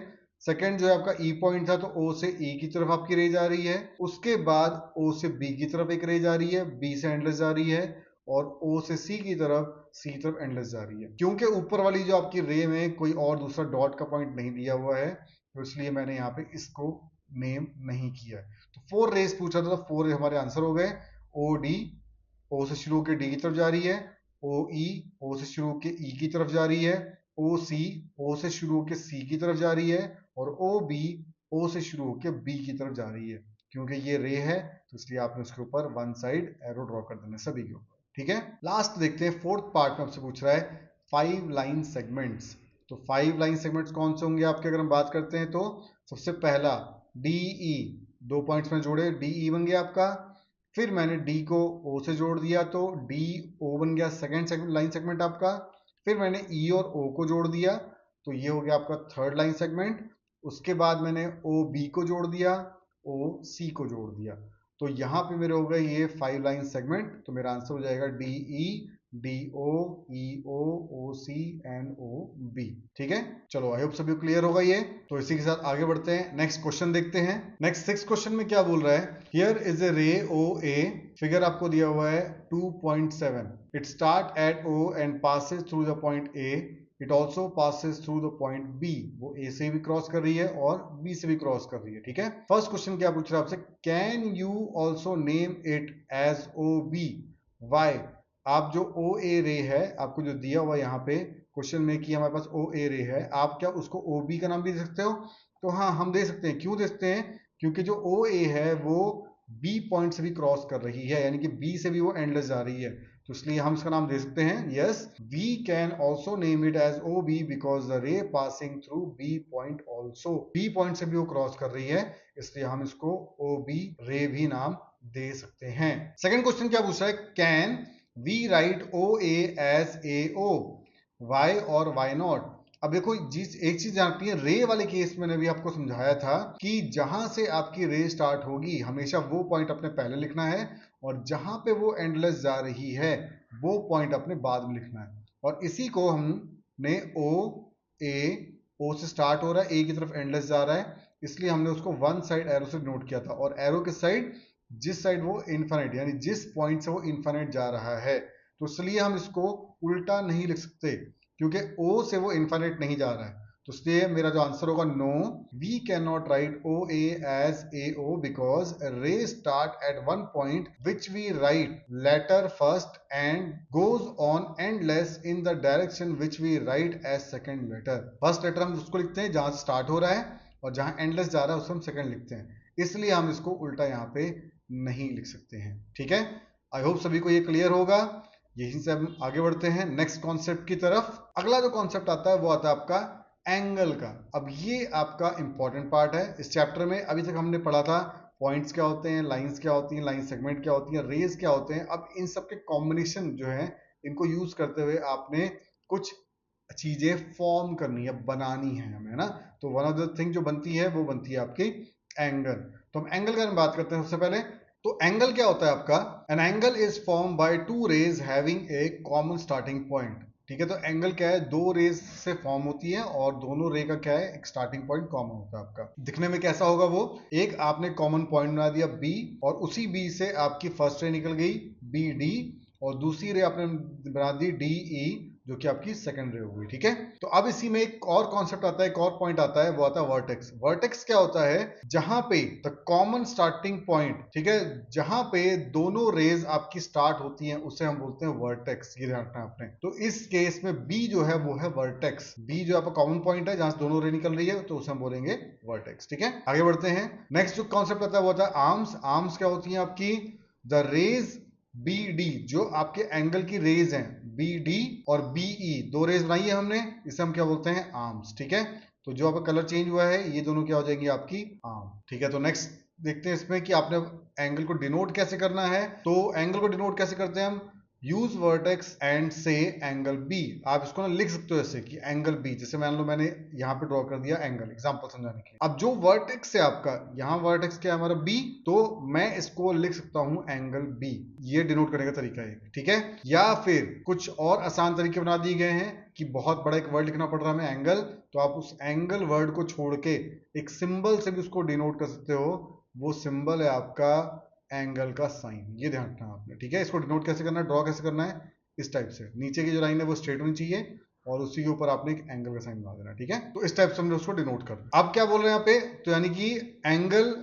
सेकंड जो है आपका ई पॉइंट था, तो ओ से ई की तरफ आपकी रे जा रही है, उसके बाद ओ से बी की तरफ एक रे जा रही है, बी से एंडलेस जा रही है, और ओ से सी की तरफ एंडलेस जा रही है। क्योंकि ऊपर वाली जो आपकी रे में कोई और दूसरा डॉट का पॉइंट नहीं दिया हुआ है, तो इसलिए मैंने यहाँ पे इसको नेम नहीं किया है। तो 4 रेस पूछा था, तो 4 हमारे आंसर हो गए। ओ डी, ओ से शुरू होकर डी की तरफ जा रही है, ओ ई, ओ से शुरू होकर ई की तरफ जा रही है, ओ सी, ओ से शुरू होकर सी की तरफ जा रही है, और ओ बी, ओ से शुरू होकर बी की तरफ जा रही है। क्योंकि ये रे है, तो इसलिए आपने उसके ऊपर वन साइड एरो ड्रॉ कर देना सभी के ऊपर। ठीक है, लास्ट देखते हैं, फोर्थ पार्ट में आपसे पूछ रहा है 5 लाइन सेगमेंट्स। तो 5 लाइन सेगमेंट्स कौन से होंगे आपके, अगर हम बात करते हैं तो सबसे पहला DE, 2 पॉइंट्स में जोड़े, DE बन गया आपका। फिर मैंने D को O से जोड़ दिया, तो DO बन गया सेकंड लाइन सेगमेंट आपका। फिर मैंने E और O को जोड़ दिया, तो ये हो गया आपका थर्ड लाइन सेगमेंट। उसके बाद मैंने OB को जोड़ दिया, OC को जोड़ दिया, तो यहाँ पे मेरे हो गए ये 5 लाइन सेगमेंट। तो मेरा आंसर हो जाएगा DE, DO, EO, OC and OB। ठीक है, चलो आई होप सभी क्लियर होगा ये। तो इसी के साथ आगे बढ़ते हैं, नेक्स्ट क्वेश्चन देखते हैं। नेक्स्ट 6 क्वेश्चन में क्या बोल रहा है, हियर इज ए रे OA, फिगर आपको दिया हुआ है 2.7, it start at O and passes through the point A, it also passes through the point B, वो A से भी क्रॉस कर रही है और B से भी क्रॉस कर रही है। ठीक है, फर्स्ट क्वेश्चन क्या पूछ रहा है आपसे, can you also name it as OB, why. आप जो OA रे है आपको जो दिया हुआ यहाँ पे क्वेश्चन में कि हमारे पास OA रे है, आप क्या उसको OB का नाम भी दे सकते हो? तो हाँ, हम दे सकते हैं। क्यों दे सकते हैं? क्योंकि जो OA है वो B पॉइंट से भी क्रॉस कर रही है, यानी कि B से भी वो एंडलेस जा रही है, तो इसलिए हम इसका नाम दे सकते हैं, yes, we can also name it as OB because the ray passing through B point also, B point से भी वो क्रॉस कर रही है, इसलिए हम इसको OB रे भी नाम दे सकते हैं। सेकंड क्वेश्चन क्या पूछ रहा है, can we write OA as AO, why और वाई नॉट। अब देखो, एक चीज जानती है, रे वाले केस में मैंने भी आपको समझाया था कि जहां से आपकी रे स्टार्ट होगी हमेशा वो पॉइंट अपने पहले लिखना है, और जहां पे वो एंडलेस जा रही है वो पॉइंट अपने बाद में लिखना है। और इसी को हमने O से स्टार्ट हो रहा है, A की तरफ एंडलेस जा रहा है, इसलिए हमने उसको वन साइड एरो से नोट किया था, और एरो के साइड जिस साइड वो इनफाइनाइट, यानी जिस पॉइंट से वो इनफाइनाइट जा रहा है, तो इसलिए हम इसको उल्टा नहीं लिख सकते, क्योंकि O से वो इनफाइनाइट नहीं जा रहा है, तो इसलिए मेरा जो आंसर होगा, no, we can not write OA as AO because ray start at one point which we write letter first and goes on endless in the direction which we write as second letter. First letter हम उसको लिखते हैं जहां से start हो रहा है, और जहां एंडलेस जा रहा है उसको हम सेकंड लिखते हैं, इसलिए हम इसको उल्टा यहाँ पे नहीं लिख सकते हैं। ठीक है, आई होप सभी को ये क्लियर होगा। यहीं से हम आगे बढ़ते हैं नेक्स्ट कॉन्सेप्ट की तरफ। अगला जो कॉन्सेप्ट आता है वो आता है आपका एंगल का। अब ये आपका इंपॉर्टेंट पार्ट है इस चैप्टर में। अभी तक हमने पढ़ा था पॉइंट्स क्या होते हैं, लाइंस क्या होती हैं, लाइन सेगमेंट क्या होती हैं, रेज क्या होते हैं। अब इन सब के कॉम्बिनेशन जो है, इनको यूज करते हुए आपने कुछ चीजें फॉर्म करनी है, बनानी है हमें, ना। तो वन ऑफ द थिंग जो बनती है वो बनती है आपकी एंगल। तो हम एंगल के बारे में बात करते हैं सबसे पहले। तो एंगल क्या होता है आपका, an angle is form by two rays having a common starting point. ठीक है, तो एंगल क्या है, दो रेज से फॉर्म होती है, और दोनों रे का क्या है, एक स्टार्टिंग पॉइंट कॉमन होता है आपका। दिखने में कैसा होगा वो, एक आपने कॉमन पॉइंट बना दिया B, और उसी B से आपकी फर्स्ट रे निकल गई BD, और दूसरी रे आपने बना दी DE, जो कि आपकी सेकंड रे हो गई। ठीक है, तो अब इसी में एक और कॉन्सेप्ट आता है, एक और पॉइंट आता है, वो आता है वर्टेक्स। वर्टेक्स क्या होता है, जहां पे द कॉमन स्टार्टिंग पॉइंट, ठीक है, जहां पे दोनों रेज आपकी स्टार्ट होती हैं, उसे हम बोलते हैं वर्टेक्स। ये ध्यान रखना आपने। तो इस केस में B जो है वो है वर्टेक्स। B जो आपका कॉमन पॉइंट है जहां से दोनों रे निकल रही है, तो उसे हम बोलेंगे वर्टेक्स। ठीक है, आगे बढ़ते हैं। नेक्स्ट जो कॉन्सेप्ट आता है वो आता है आर्म्स। आर्म्स क्या होती है आपकी, द रेज BD, जो आपके एंगल की रेज हैं, BD और BE, दो रेज बनाई है हमने, इसे हम क्या बोलते हैं, आर्म्स। ठीक है, तो जो आपका कलर चेंज हुआ है, ये दोनों क्या हो जाएंगी, आपकी आर्म। ठीक है, तो नेक्स्ट देखते हैं इसमें कि आपने एंगल को डिनोट कैसे करना है। तो एंगल को डिनोट कैसे करते हैं हम, यूज वर्टेक्स एंड से एंगल बी। आप इसको ना लिख सकते हो ऐसे कि एंगल बी, जैसे मान लो मैंने यहाँ पे ड्रॉ कर दिया एंगल, एग्जांपल समझाने के लिए। अब जो वर्टेक्स है आपका, यहाँ वर्टेक्स क्या है हमारा बी, तो मैं इसको लिख सकता हूँ एंगल बी। ये डिनोट करने का तरीका है, ठीक है। या फिर कुछ और आसान तरीके बना दिए गए हैं कि बहुत बड़ा एक वर्ड लिखना पड़ रहा है हमें एंगल, तो आप उस एंगल वर्ड को छोड़ के एक सिंबल से भी उसको डिनोट कर सकते हो। वो सिंबल है आपका एंगल का साइन। ये ध्यान रखना आपने, ठीक है। इसको डिनोट कैसे करना है, ड्रॉ कैसे करना है, इस टाइप से। नीचे की जो लाइन है वो स्ट्रेट होनी चाहिए और उसी के ऊपर आपने एक एंगल का साइन बना देना, ठीक है। तो इस टाइप से हमने उसको डिनोट कर। अब क्या बोल रहे हैं यहाँ पे, तो यानी कि एंगल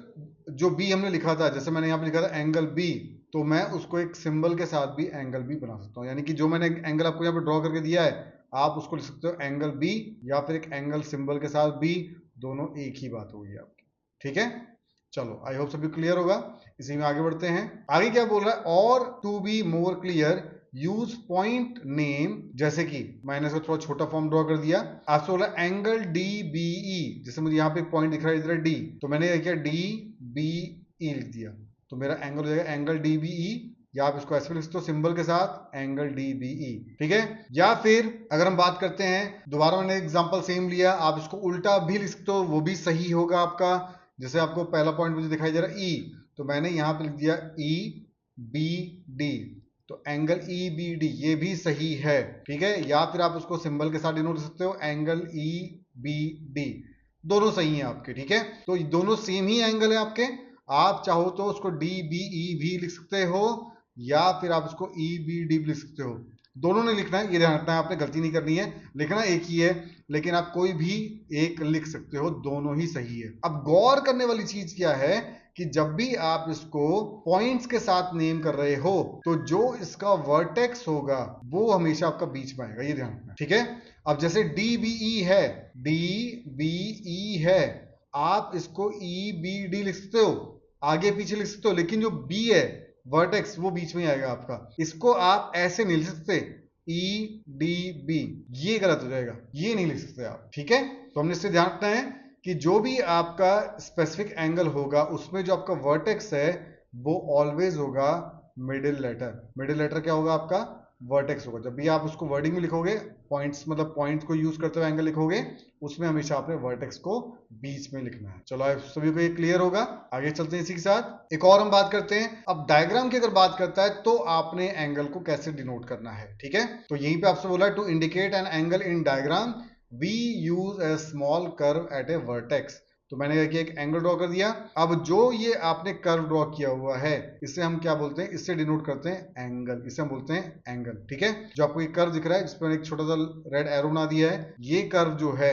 जो बी हमने लिखा था, जैसे मैंने यहाँ पे लिखा था एंगल बी, तो मैं उसको एक सिंबल के साथ भी एंगल बी बना सकता हूँ। यानी कि जो मैंने एंगल आपको यहाँ पे ड्रॉ करके दिया है, आप उसको लिख सकते हो एंगल बी, या फिर एक एंगल सिंबल के साथ बी, दोनों एक ही बात होगी आपकी, ठीक है। चलो, आई होप सभी क्लियर होगा। इसी में आगे बढ़ते हैं। आगे क्या बोल रहा है, और to be more clear use point name, जैसे कि मैंने इसको थोड़ा छोटा फॉर्म ड्रॉ कर दिया। आपसे बोला एंगल डी बी ई, जैसे मुझे यहाँ पे एक पॉइंट दिख रहा है इधर डी, तो मैंने क्या डी बी ई लिख दिया, तो मेरा एंगल हो जाएगा एंगल डी बी ई, या आप इसको ऐसे लिख सकते हो सिंबल के साथ एंगल डी बी ई, ठीक है। या फिर अगर हम बात करते हैं, दोबारा मैंने एग्जांपल सेम लिया, आप इसको उल्टा भी लिख सकते हो, वो भी सही होगा आपका। जैसे आपको पहला पॉइंट मुझे दिखाई दे रहा है ई, तो मैंने यहां पे लिख दिया ई बी डी, तो एंगल ई बी डी, ये भी सही है, ठीक है। या फिर आप उसको सिंबल के साथ डिनोट कर सकते हो एंगल ई बी डी, दोनों सही हैं आपके, ठीक है। तो दोनों सेम ही एंगल है आपके। आप चाहो तो उसको डी बी ई भी लिख सकते हो, या फिर आप उसको ई बी डी भी लिख सकते हो। दोनों ने लिखना है, ये ध्यान रखना है आपने, गलती नहीं करनी है, लिखना एक ही है, लेकिन आप कोई भी एक लिख सकते हो, दोनों ही सही है। अब गौर करने वाली चीज क्या है कि जब भी आप इसको पॉइंट्स के साथ नेम कर रहे हो, तो जो इसका वर्टेक्स होगा वो हमेशा आपका बीच में आएगा, ये ध्यान रखना, ठीक है। अब जैसे डी बी ई है, डी बी ई है, आप इसको ई बी डी लिख सकते हो, आगे पीछे लिख सकते हो, लेकिन जो बी है वर्टेक्स वो बीच में आएगा आपका। इसको आप ऐसे नहीं लिख सकते ई डी बी, ये गलत हो जाएगा, ये नहीं लिख सकते आप, ठीक है। तो हमने इससे ध्यान रखना है कि जो भी आपका स्पेसिफिक एंगल होगा उसमें जो आपका वर्टेक्स है वो ऑलवेज होगा मिडिल लेटर। मिडिल लेटर क्या होगा आपका, वर्टेक्स होगा। जब भी आप उसको वर्डिंग में लिखोगे, पॉइंट्स मतलब पॉइंट को यूज करते हुए एंगल लिखोगे, उसमें हमेशा आपने वर्टेक्स को बीच में लिखना है। चलो आप सभी को ये क्लियर होगा। आगे चलते हैं इसी के साथ। एक और हम बात करते हैं, अब डायग्राम की अगर बात करता है तो आपने एंगल को कैसे डिनोट करना है, ठीक है। तो यहीं पे आपसे बोला है to indicate an angle in diagram we use a small curve at a vertex. तो मैंने किया एक एंगल ड्रॉ कर दिया। अब जो ये आपने कर्व ड्रॉ किया हुआ है, इसे हम क्या बोलते हैं, इससे डिनोट करते हैं एंगल, इसे हम बोलते हैं एंगल, ठीक है। जो आपको एक कर्व दिख रहा है जिसमें एक छोटा सा रेड एरो बना दिया है, ये कर्व जो है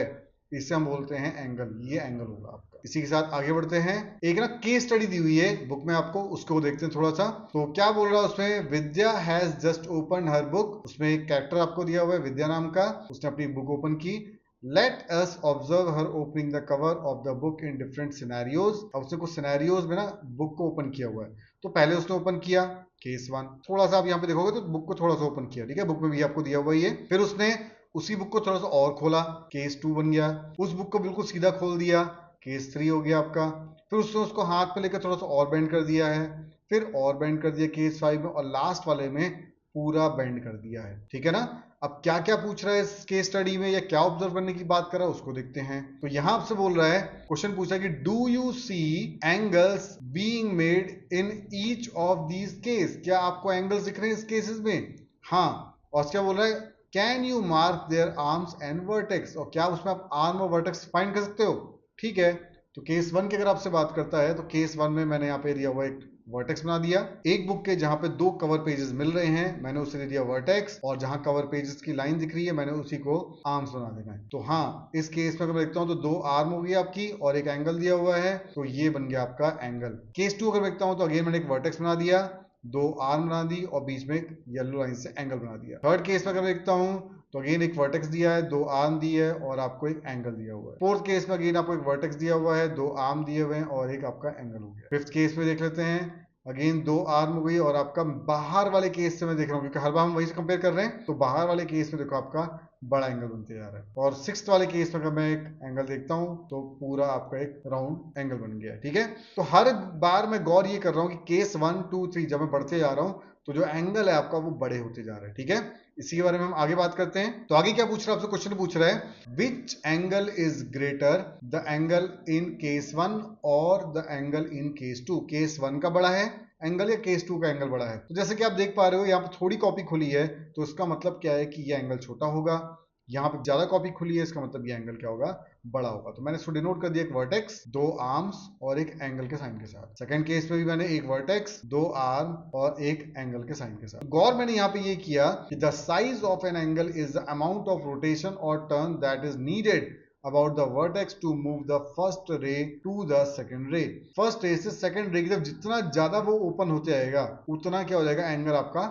इसे हम बोलते हैं एंगल, ये एंगल होगा आपका। इसी के साथ आगे बढ़ते हैं। एक ना केस स्टडी दी हुई है बुक में आपको, उसको देखते हैं थोड़ा सा। तो क्या बोल रहा है उसमें, Vidya has just open her book. उसमें एक कैरेक्टर आपको दिया हुआ है विद्या नाम का, उसने अपनी बुक ओपन की। Let us observe her opening the cover of the book in different scenarios। अब उसने कुछ सिनेरियोज में ना बुक को ओपन किया हुआ है। तो पहले उसने ओपन किया केस 1, थोड़ा सा आप यहाँ पे देखोगे तो बुक को थोड़ा सा ओपन किया, ठीक है, बुक में भी आपको दिया हुआ है ये। फिर उसने उसी बुक को थोड़ा सा और खोला, केस 2 बन गया। उस बुक को बिल्कुल सीधा खोल दिया, केस 3 हो गया आपका। फिर उसने उसको हाथ पे लेकर थोड़ा सा और बेंड कर दिया है, फिर और बेंड कर दिया केस 5 में, और लास्ट वाले में पूरा बेंड कर दिया है, ठीक है ना। अब क्या क्या पूछ रहा है इस केस स्टडी में, या क्या ऑब्जर्व करने की बात कर रहा है उसको देखते हैं। तो यहां आपसे बोल रहा है, क्वेश्चन पूछा है कि do you see angles being made in each of these case. क्या आपको एंगल्स दिख रहे हैं इस केसेस में? हाँ। और क्या बोल रहा है, can you mark there arms and vertex. और क्या उसमें आप आर्म और वर्टेक्स फाइंड कर सकते हो? ठीक है। तो केस 1 की अगर आपसे बात करता है, तो केस 1 में मैंने यहाँ पे दिया हुआ एक वर्टेक्स बना दिया। एक बुक के जहां पे 2 कवर पेजेस मिल रहे हैं, मैंने उसे दे दिया वर्टेक्स, और जहां कवर पेजेस की लाइन दिख रही है मैंने उसी को आर्म्स बना देना है। तो हाँ, इस केस में अगर मैं देखता हूं तो 2 आर्म हो गई आपकी और एक एंगल दिया हुआ है, तो ये बन गया आपका एंगल। केस 2 अगर देखता हूं तो अगेन मैंने एक वर्टेक्स बना दिया, 2 आर्म बना दी और बीच में एक येलो लाइन से एंगल बना दिया। थर्ड केस में अगर देखता हूं तो अगेन एक वर्टेक्स दिया है, 2 आर्म दिए है और आपको एक एंगल दिया हुआ है। फोर्थ केस में अगेन आपको एक वर्टेक्स दिया हुआ है, 2 आर्म दिए हुए हैं और एक आपका एंगल हो गया। फिफ्थ केस में देख लेते हैं, अगेन 2 आर्म हो गई, और आपका बाहर वाले केस से मैं देख रहा हूँ क्योंकि हर बार हम वही से कंपेयर कर रहे हैं, तो बाहर वाले केस में देखो आपका बड़ा एंगल बनते जा रहा है। और सिक्स्थ वाले केस में अगर मैं एक एंगल देखता हूं तो पूरा आपका एक राउंड एंगल बन गया, ठीक है। तो हर बार मैं गौर ये कर रहा हूं कि केस 1 2 3 जब मैं बढ़ते जा रहा हूं तो जो एंगल है आपका वो बड़े होते जा रहे हैं, ठीक है। इसी के बारे में हम आगे बात करते हैं। तो आगे क्या पूछ रहा है आपसे, क्वेश्चन पूछ रहा है which angle is greater, the angle in case 1 और the angle in case 2। Case 1 का बड़ा है एंगल या केस 2 का एंगल बड़ा है। तो जैसे कि आप देख पा रहे हो यहाँ पे थोड़ी कॉपी खुली है, तो इसका मतलब क्या है कि ये एंगल छोटा होगा। यहाँ पे ज्यादा कॉपी खुली है, इसका मतलब ये एंगल क्या होगा, बड़ा होगा। तो मैंने इसको डिनोट कर दिया एक वर्टेक्स, दो आर्म्स और एक एंगल के साइन के साथ। सेकंड केस में भी मैंने एक वर्टेक्स, दो आर्म और एक एंगल के साइन के साथ। गौर मैंने यहाँ पे ये किया कि the size of an angle is the amount of rotation और turn that is needed about the vertex to move the first ray to the second ray। First ray से सेकंड रे की तरफ जितना ज्यादा वो ओपन होते जाएगा उतना क्या हो जाएगा, एंगल आपका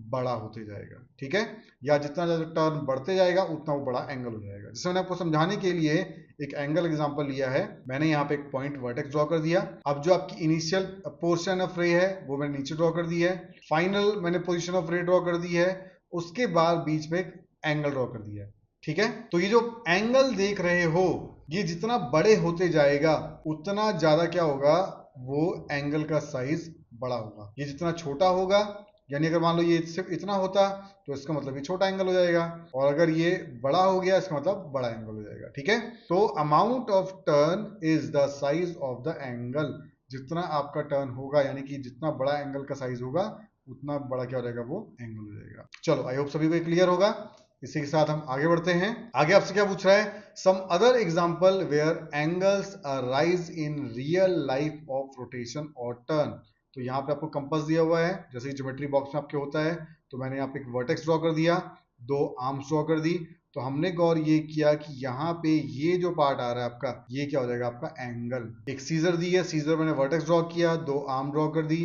बड़ा होते जाएगा, ठीक है। या जितना ज्यादा टर्न बढ़ते जाएगा उतना वो बड़ा एंगल हो जाएगा। जैसे मैंने आपको समझाने के लिए एक एंगल एग्जांपल लिया है, मैंने यहाँ पे एक पॉइंट वर्टेक्स ड्रॉ कर दिया। अब जो आपकी इनिशियल पोर्शन ऑफ रे है वो मैंने नीचे ड्रॉ कर दी है, फाइनल मैंने पोजिशन ऑफ रे ड्रॉ कर दी है, उसके बाद बीच में एक एंगल ड्रॉ कर दिया है, ठीक है। तो ये जो एंगल देख रहे हो ये जितना बड़े होते जाएगा उतना ज्यादा क्या होगा, वो एंगल का साइज बड़ा होगा। ये जितना छोटा होगा, यानी अगर मान लो ये सिर्फ इतना होता तो इसका मतलब ये छोटा एंगल हो जाएगा, और अगर ये बड़ा हो गया इसका मतलब बड़ा एंगल हो जाएगा, ठीक है। तो amount of turn is the size of the angle. जितना आपका टर्न होगा यानी कि जितना बड़ा एंगल का साइज होगा उतना बड़ा क्या हो जाएगा, वो एंगल हो जाएगा। चलो आई होप सभी को क्लियर होगा। इसी के साथ हम आगे बढ़ते हैं। आगे आपसे क्या पूछ रहा है, some other example where angles arise in real life of rotation और टर्न। तो यहाँ पे आपको कंपास दिया हुआ है, जैसे कि ज्योमेट्री बॉक्स में आपके होता है। तो मैंने यहाँ पे एक वर्टेक्स ड्रॉ कर दिया, दो आर्म्स ड्रॉ कर दी। तो हमने गौर ये किया कि यहाँ पे ये जो पार्ट आ रहा है आपका, ये क्या हो जाएगा आपका एंगल। एक सीजर दी है, सीजर मैंने वर्टेक्स ड्रॉ किया, दो आर्म ड्रॉ कर दी।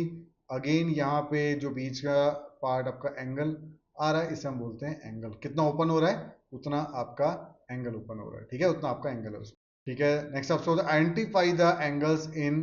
अगेन यहाँ पे जो बीच का पार्ट आपका एंगल आ रहा है, इसे हम बोलते हैं एंगल। कितना ओपन हो रहा है उतना आपका एंगल ओपन हो रहा है, ठीक है, उतना आपका एंगल है, ठीक है। नेक्स्ट आपसे होता है identify the angles in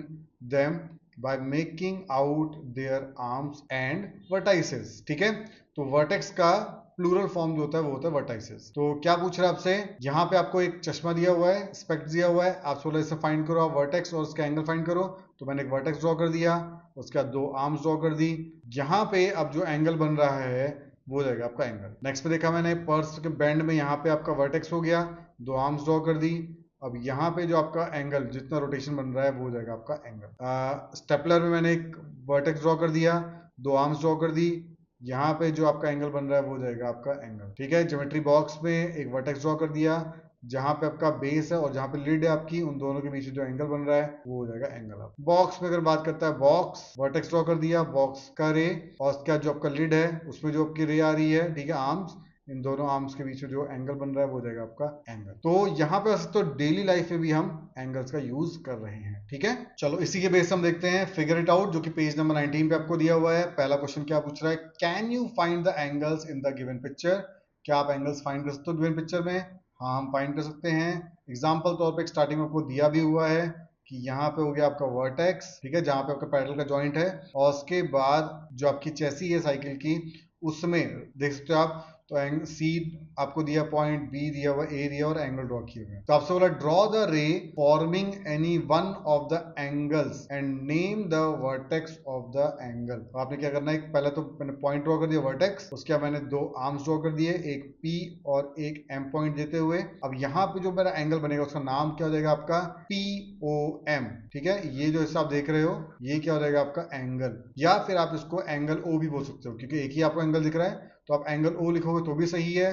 them by making out there arms and vertices, ठीक है। तो वर्टेक्स का प्लूरल फॉर्म जो होता है वो होता है वर्टाइसेस। तो क्या पूछ रहा है आपसे, यहाँ पे आपको एक चश्मा दिया हुआ है, स्पेक्ट दिया हुआ है, आप बोला इसे फाइंड करो, आप वर्टेक्स और उसका एंगल फाइंड करो। तो मैंने एक वर्टेक्स ड्रॉ कर दिया, उसके बाद दो आर्म्स ड्रॉ कर दी। यहाँ पे अब जो एंगल बन रहा है वो हो जाएगा आपका एंगल। नेक्स्ट पे देखा मैंने पर्स के बैंड में यहाँ पे आपका वर्टेक्स हो गया, दो आर्म्स ड्रॉ कर दी। अब यहाँ पे जो आपका एंगल जितना रोटेशन बन रहा है वो हो जाएगा आपका एंगल। स्टेपलर में मैंने एक वर्टेक्स ड्रॉ कर दिया, दो आर्म्स ड्रॉ कर दी। यहाँ पे जो आपका एंगल बन रहा है वो हो जाएगा आपका एंगल, ठीक है। ज्योमेट्री बॉक्स में एक वर्टेक्स ड्रॉ कर दिया, जहां पे आपका बेस है और जहां पे लिड है आपकी, उन दोनों के बीच जो एंगल बन रहा है वो हो जाएगा एंगल। आप बॉक्स में अगर बात करता है, बॉक्स वर्टेक्स ड्रॉ कर दिया, बॉक्स का रे और उसका जो आपका लिड है उसमें जो आपकी रे आ रही है, ठीक है, आर्म्स, इन दोनों आर्म्स के बीच में जो एंगल बन रहा है वो हो जाएगा आपका एंगल। तो यहाँ पे वैसे तो डेली लाइफ में भी हम एंगल्स का यूज कर रहे हैं, ठीक है। चलो इसी के बेस हम देखते हैं फिगर इट आउट, जो कि पेज नंबर 19 पे आपको दिया हुआ है। पहला क्वेश्चन क्या पूछ रहा है, can you find the angles in the given picture. क्या आप एंगल्स फाइंड कर सकते हो गिवन पिक्चर में? हाँ, हम फाइंड कर सकते हैं। एग्जाम्पल तौर पे स्टार्टिंग में आपको दिया भी हुआ है कि यहाँ पे हो गया आपका वर्टेक्स, ठीक है, जहां पे आपका पैडल का जॉइंट है, और उसके बाद जो आपकी चेसी है साइकिल की, उसमें देख सकते हो आप। तो सी आपको दिया पॉइंट, बी दिया हुआ, ए दिया और एंगल ड्रॉ किए हुए। तो आपसे बोला ड्रॉ द रे forming any one of the angles and name the vertex of the angle. तो आपने क्या करना है, पहले तो मैंने पॉइंट ड्रॉ कर दिया वर्टेक्स, उसके बाद मैंने दो आर्म्स ड्रॉ कर दिए, एक पी और एक एम पॉइंट देते हुए। अब यहाँ पे जो मेरा एंगल बनेगा उसका नाम क्या हो जाएगा आपका, पी ओ एम, ठीक है। ये जो हिसाब देख रहे हो ये क्या हो जाएगा आपका एंगल, या फिर आप इसको एंगल ओ भी बोल सकते हो, क्योंकि एक ही आपको एंगल दिख रहा है। तो आप एंगल ओ लिखोगे तो भी सही है,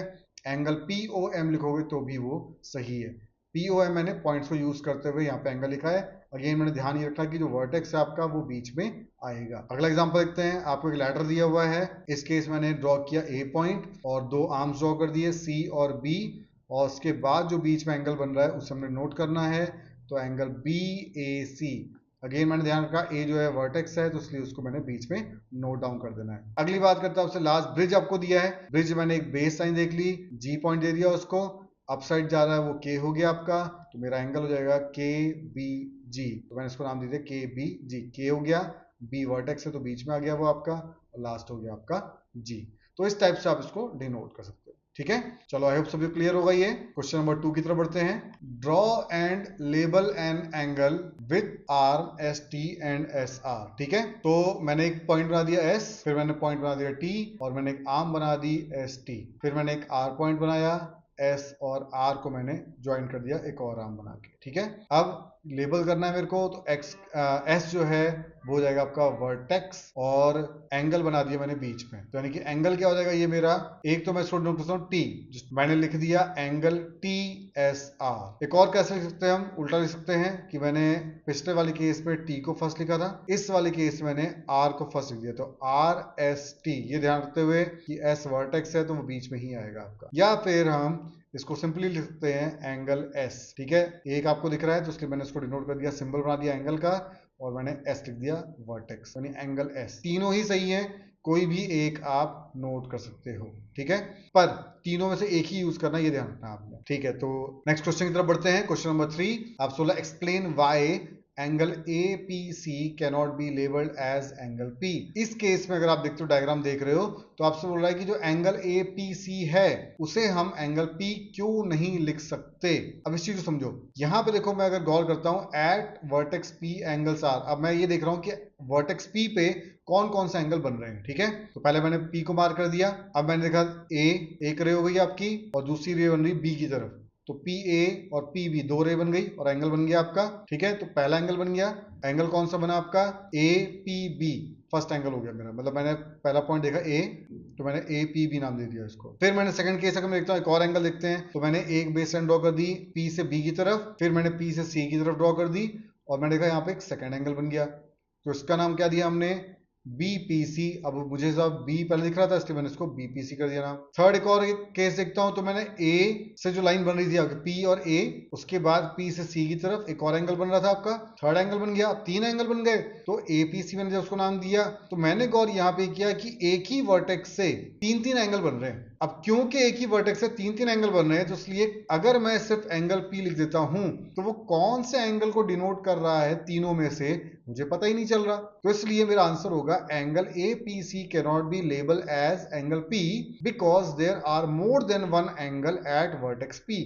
एंगल पी ओ एम लिखोगे तो भी वो सही है। पी ओ एम मैंने पॉइंट्स को यूज करते हुए यहाँ पे एंगल लिखा है। अगेन मैंने ध्यान ये रखा कि जो वर्टेक्स है आपका वो बीच में आएगा। अगला एग्जांपल देखते हैं। आपको एक लैडर दिया हुआ है, इस केस मैंने ड्रॉ किया ए पॉइंट और दो आर्म्स ड्रॉ कर दिए सी और बी, और उसके बाद जो बीच में एंगल बन रहा है उसे हमने नोट करना है। तो एंगल बी ए सी, अगेन मैंने ध्यान रखा ए जो है वर्टेक्स है, तो इसलिए उसको मैंने बीच में नोट डाउन कर देना है। अगली बात करता हूं आपसे, लास्ट ब्रिज आपको दिया है। ब्रिज मैंने एक बेस साइन देख ली, जी पॉइंट दे दिया उसको, अप साइड जा रहा है वो के हो गया आपका, तो मेरा एंगल हो जाएगा के बी जी। तो मैंने इसको नाम दे दिया के बी जी। के हो गया, बी वर्टेक्स है तो बीच में आ गया वो आपका, और लास्ट हो गया आपका जी। तो इस टाइप से आप इसको डिनोट कर सकते हो। ठीक है, चलो आई होप सभी क्लियर होगा। ये क्वेश्चन नंबर 2 की तरफ बढ़ते हैं। Draw and label an angle with arm S T and S R. ठीक है, तो मैंने एक पॉइंट बना दिया एस, फिर मैंने पॉइंट बना दिया टी, और मैंने एक आर्म बना दी एस टी, फिर मैंने एक आर पॉइंट बनाया, एस और आर को मैंने ज्वाइन कर दिया एक और आर्म बना के। ठीक है, अब लेबल करना है मेरे को, तो एक्स एस जो है वो हो जाएगा आपका वर्टेक्स, और एंगल बना दिया मैंने बीच में, तो यानी कि एंगल क्या हो जाएगा ये मेरा, एक तो मैं इसको नोट करता हूँ टी, मैंने लिख दिया एंगल टी एस आर। एक और कैसे लिख सकते हैं हम, उल्टा लिख सकते हैं कि मैंने पिछले वाले केस में टी को फर्स्ट लिखा था, इस वाले केस में मैंने आर को फर्स्ट लिख दिया, तो आर एस टी। ये ध्यान रखते हुए कि एस वर्टेक्स है तो वो बीच में ही आएगा आपका, या फिर हम इसको सिंपली लिख सकते हैं एंगल एस। ठीक है, एक आपको दिख रहा है तो इसलिए मैंने इसको डिनोट कर दिया, सिंबल बना दिया एंगल का, और मैंने एस लिख दिया वर्टेक्स, यानी एंगल एस। तीनों ही सही है, कोई भी एक आप नोट कर सकते हो। ठीक है, पर तीनों में से एक ही यूज करना, ये ध्यान रखना आपने। ठीक है, तो नेक्स्ट क्वेश्चन की तरफ बढ़ते हैं। क्वेश्चन नंबर 3 आप 16, explain why angle APC cannot be labelled as angle P। इस केस में अगर आप देखते हो, डायग्राम देख रहे हो, तो आपसे बोल रहा है कि जो एंगल APC है उसे हम एंगल P क्यों नहीं लिख सकते। अब इस चीज को समझो, यहां पे देखो मैं अगर गौर करता हूं, at vertex P angles are, अब मैं ये देख रहा हूं कि वर्टेक्स P पे कौन कौन से एंगल बन रहे हैं। ठीक है, तो पहले मैंने P को मार्क कर दिया, अब मैंने देखा एक रे हो गई आपकी, और दूसरी रे बन रही B की तरफ, तो पी ए और पी बी दो रे बन गई और एंगल बन गया आपका। ठीक है, तो पहला एंगल बन गया, एंगल कौन सा बना आपका, A P B, first angle हो गया मेरा, मतलब मैंने पहला पॉइंट देखा ए, तो मैंने ए पी बी नाम दे दिया इसको। फिर मैंने सेकंड केस अगर मैं देखता हूँ, एक और एंगल देखते हैं, तो मैंने एक बेस लाइन ड्रॉ कर दी पी से बी की तरफ, फिर मैंने पी से सी की तरफ ड्रॉ कर दी, और मैंने देखा यहाँ पे एक सेकंड एंगल बन गया, तो इसका नाम क्या दिया हमने, BPC। अब मुझे सब B पहले दिख रहा था इसलिए मैंने इसको BPC कर दिया नाम। थर्ड एक और केस देखता हूं, तो मैंने A से जो लाइन बन रही थी P और A, उसके बाद P से C की तरफ एक और एंगल बन रहा था आपका, थर्ड एंगल बन गया, अब 3 एंगल बन गए, तो APC मैंने जब उसको नाम दिया, तो मैंने गौर यहाँ पे किया कि एक ही वर्टेक्स से 3-3 एंगल बन रहे हैं। अब क्योंकि एक ही वर्टेक्स से 3-3 एंगल बन रहे हैं, तो इसलिए अगर मैं सिर्फ एंगल P लिख देता हूं, तो वो कौन से एंगल को डिनोट कर रहा है तीनों में से मुझे पता ही नहीं चल रहा, तो इसलिए मेरा आंसर होगा angle APC cannot be label as angle P because there are more than one angle at vertex P।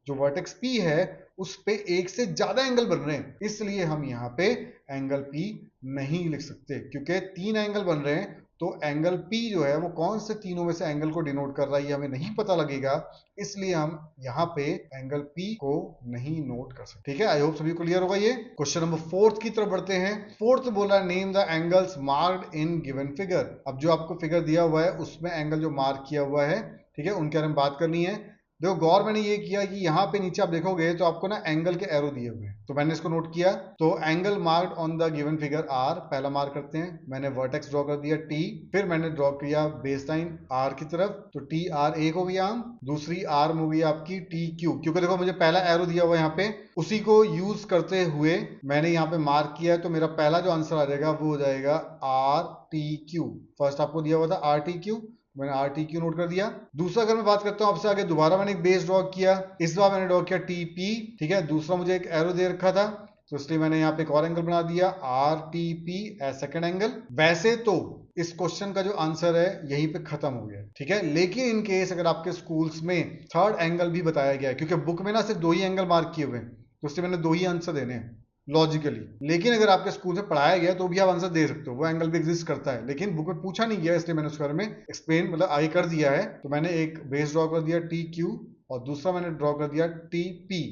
जो वर्टेक्स P है उस पे एक से ज्यादा एंगल बन रहे हैं, इसलिए हम यहाँ पे एंगल P नहीं लिख सकते, क्योंकि 3 एंगल बन रहे हैं, तो एंगल P जो है वो कौन से तीनों में से एंगल को डिनोट कर रहा है ये हमें नहीं पता लगेगा, इसलिए हम यहाँ पे एंगल P को नहीं नोट कर सकते। ठीक है, आई होप सभी को क्लियर होगा ये। क्वेश्चन नंबर 4 की तरफ बढ़ते हैं। फोर्थ बोला name the angles marked in given figure. अब जो आपको फिगर दिया हुआ है उसमें एंगल जो मार्क किया हुआ है, ठीक है, उनके बारे में बात करनी है। देखो गौर मैंने ये किया कि यहाँ पे नीचे आप देखोगे तो आपको ना एंगल के एरो दिए हुए हैं, तो मैंने इसको नोट किया, तो angle marked on the given figure are, पहला मार्क करते हैं, मैंने वर्टेक्स ड्रॉ कर दिया टी, फिर मैंने ड्रॉ किया बेस लाइन आर की तरफ, तो टी आर एक हो गई आर्म, दूसरी आर्म हो गई आपकी टी क्यू, क्योंकि देखो मुझे पहला एरो दिया हुआ है यहाँ पे, उसी को यूज करते हुए मैंने यहाँ पे मार्क किया है, तो मेरा पहला जो आंसर आ जाएगा वो हो जाएगा आर टी क्यू। फर्स्ट आपको दिया हुआ था आर टी क्यू, मैंने आर टी क्यू नोट कर दिया। दूसरा अगर मैं बात करता हूं आपसे आगे, दोबारा मैंने एक बेस ड्रॉ किया, इस बार मैंने ड्रॉ किया टी पी। ठीक है, दूसरा मुझे एक एरो दे रखा था, तो इसलिए मैंने यहाँ पे एक और एंगल बना दिया R T P as second angle. वैसे तो इस क्वेश्चन का जो आंसर है यहीं पे खत्म हो गया, ठीक है, लेकिन इन केस अगर आपके स्कूल्स में थर्ड एंगल भी बताया गया है, क्योंकि बुक में ना सिर्फ 2 ही एंगल मार्क किए हुए हैं, तो उससे मैंने 2 ही आंसर देने हैं लॉजिकली, लेकिन अगर आपके स्कूल में पढ़ाया गया तो भी आप आंसर दे सकते हो, वो एंगल भी एग्जिस्ट करता है, लेकिन बुक में पूछा नहीं गया, इसलिए मैंने उसके बारे में एक्सप्लेन मतलब आगे कर दिया है। तो मैंने एक बेस ड्रॉ कर दिया टी क्यू, और दूसरा मैंने ड्रॉ कर दिया टी पी।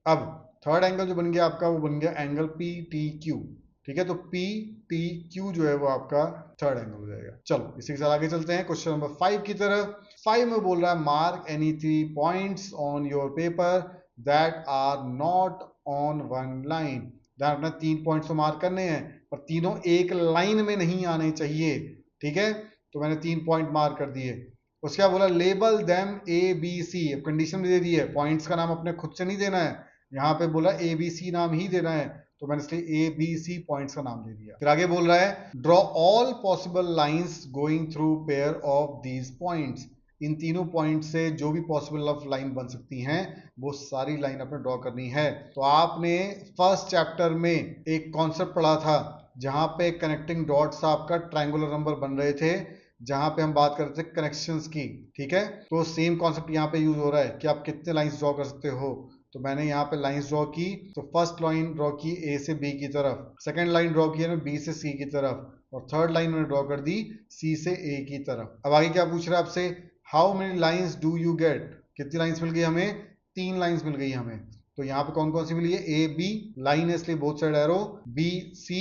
अब थर्ड एंगल जो बन गया आपका वो बन गया एंगल पी टी क्यू। ठीक है, तो पी टी क्यू जो है वो आपका थर्ड एंगल हो जाएगा। चलो इसी के साथ आगे चलते हैं क्वेश्चन नंबर 5 की तरफ। 5 में बोल रहा है mark any 3 points on your paper that are not on one line. ध्यान रखना 3 पॉइंट्स तो मार्क करने हैं, पर तीनों एक लाइन में नहीं आने चाहिए। ठीक है, तो मैंने 3 पॉइंट मार्क कर दिए। उसके बाद बोला label them A B C. अब कंडीशन भी दे दी है, पॉइंट्स का नाम अपने खुद से नहीं देना है, यहाँ पे बोला ए बी सी नाम ही देना है, तो मैंने इसलिए ए बी सी पॉइंट्स का नाम दे दिया। फिर आगे बोल रहा है draw all possible lines going through pair of these points. इन तीनों पॉइंट से जो भी पॉसिबल ऑफ लाइन बन सकती हैं वो सारी लाइन अपने ड्रॉ करनी है। तो आपने फर्स्ट चैप्टर में एक कॉन्सेप्ट पढ़ा था जहां पे कनेक्टिंग डॉट्स आपका ट्रायंगुलर नंबर बन रहे थे, जहां पे हम बात करते हैं कनेक्शंस की, ठीक है। तो सेम कॉन्सेप्ट यहाँ पे यूज हो रहा है कि आप कितने लाइंस ड्रॉ कर सकते हो। तो मैंने यहाँ पे लाइंस ड्रॉ की, तो फर्स्ट लाइन ड्रॉ की ए से बी की तरफ, सेकंड लाइन ड्रॉ की है बी से सी की तरफ, और थर्ड लाइन मैंने ड्रॉ कर दी सी से ए की तरफ। अब आगे क्या पूछ रहा है आपसे, how many lines do you get, कितनी लाइंस मिल गई हमें, 3 लाइंस मिल गई हमें। तो यहाँ पे कौन कौन सी मिली है, ए बी लाइन है इसलिए both side arrow, B C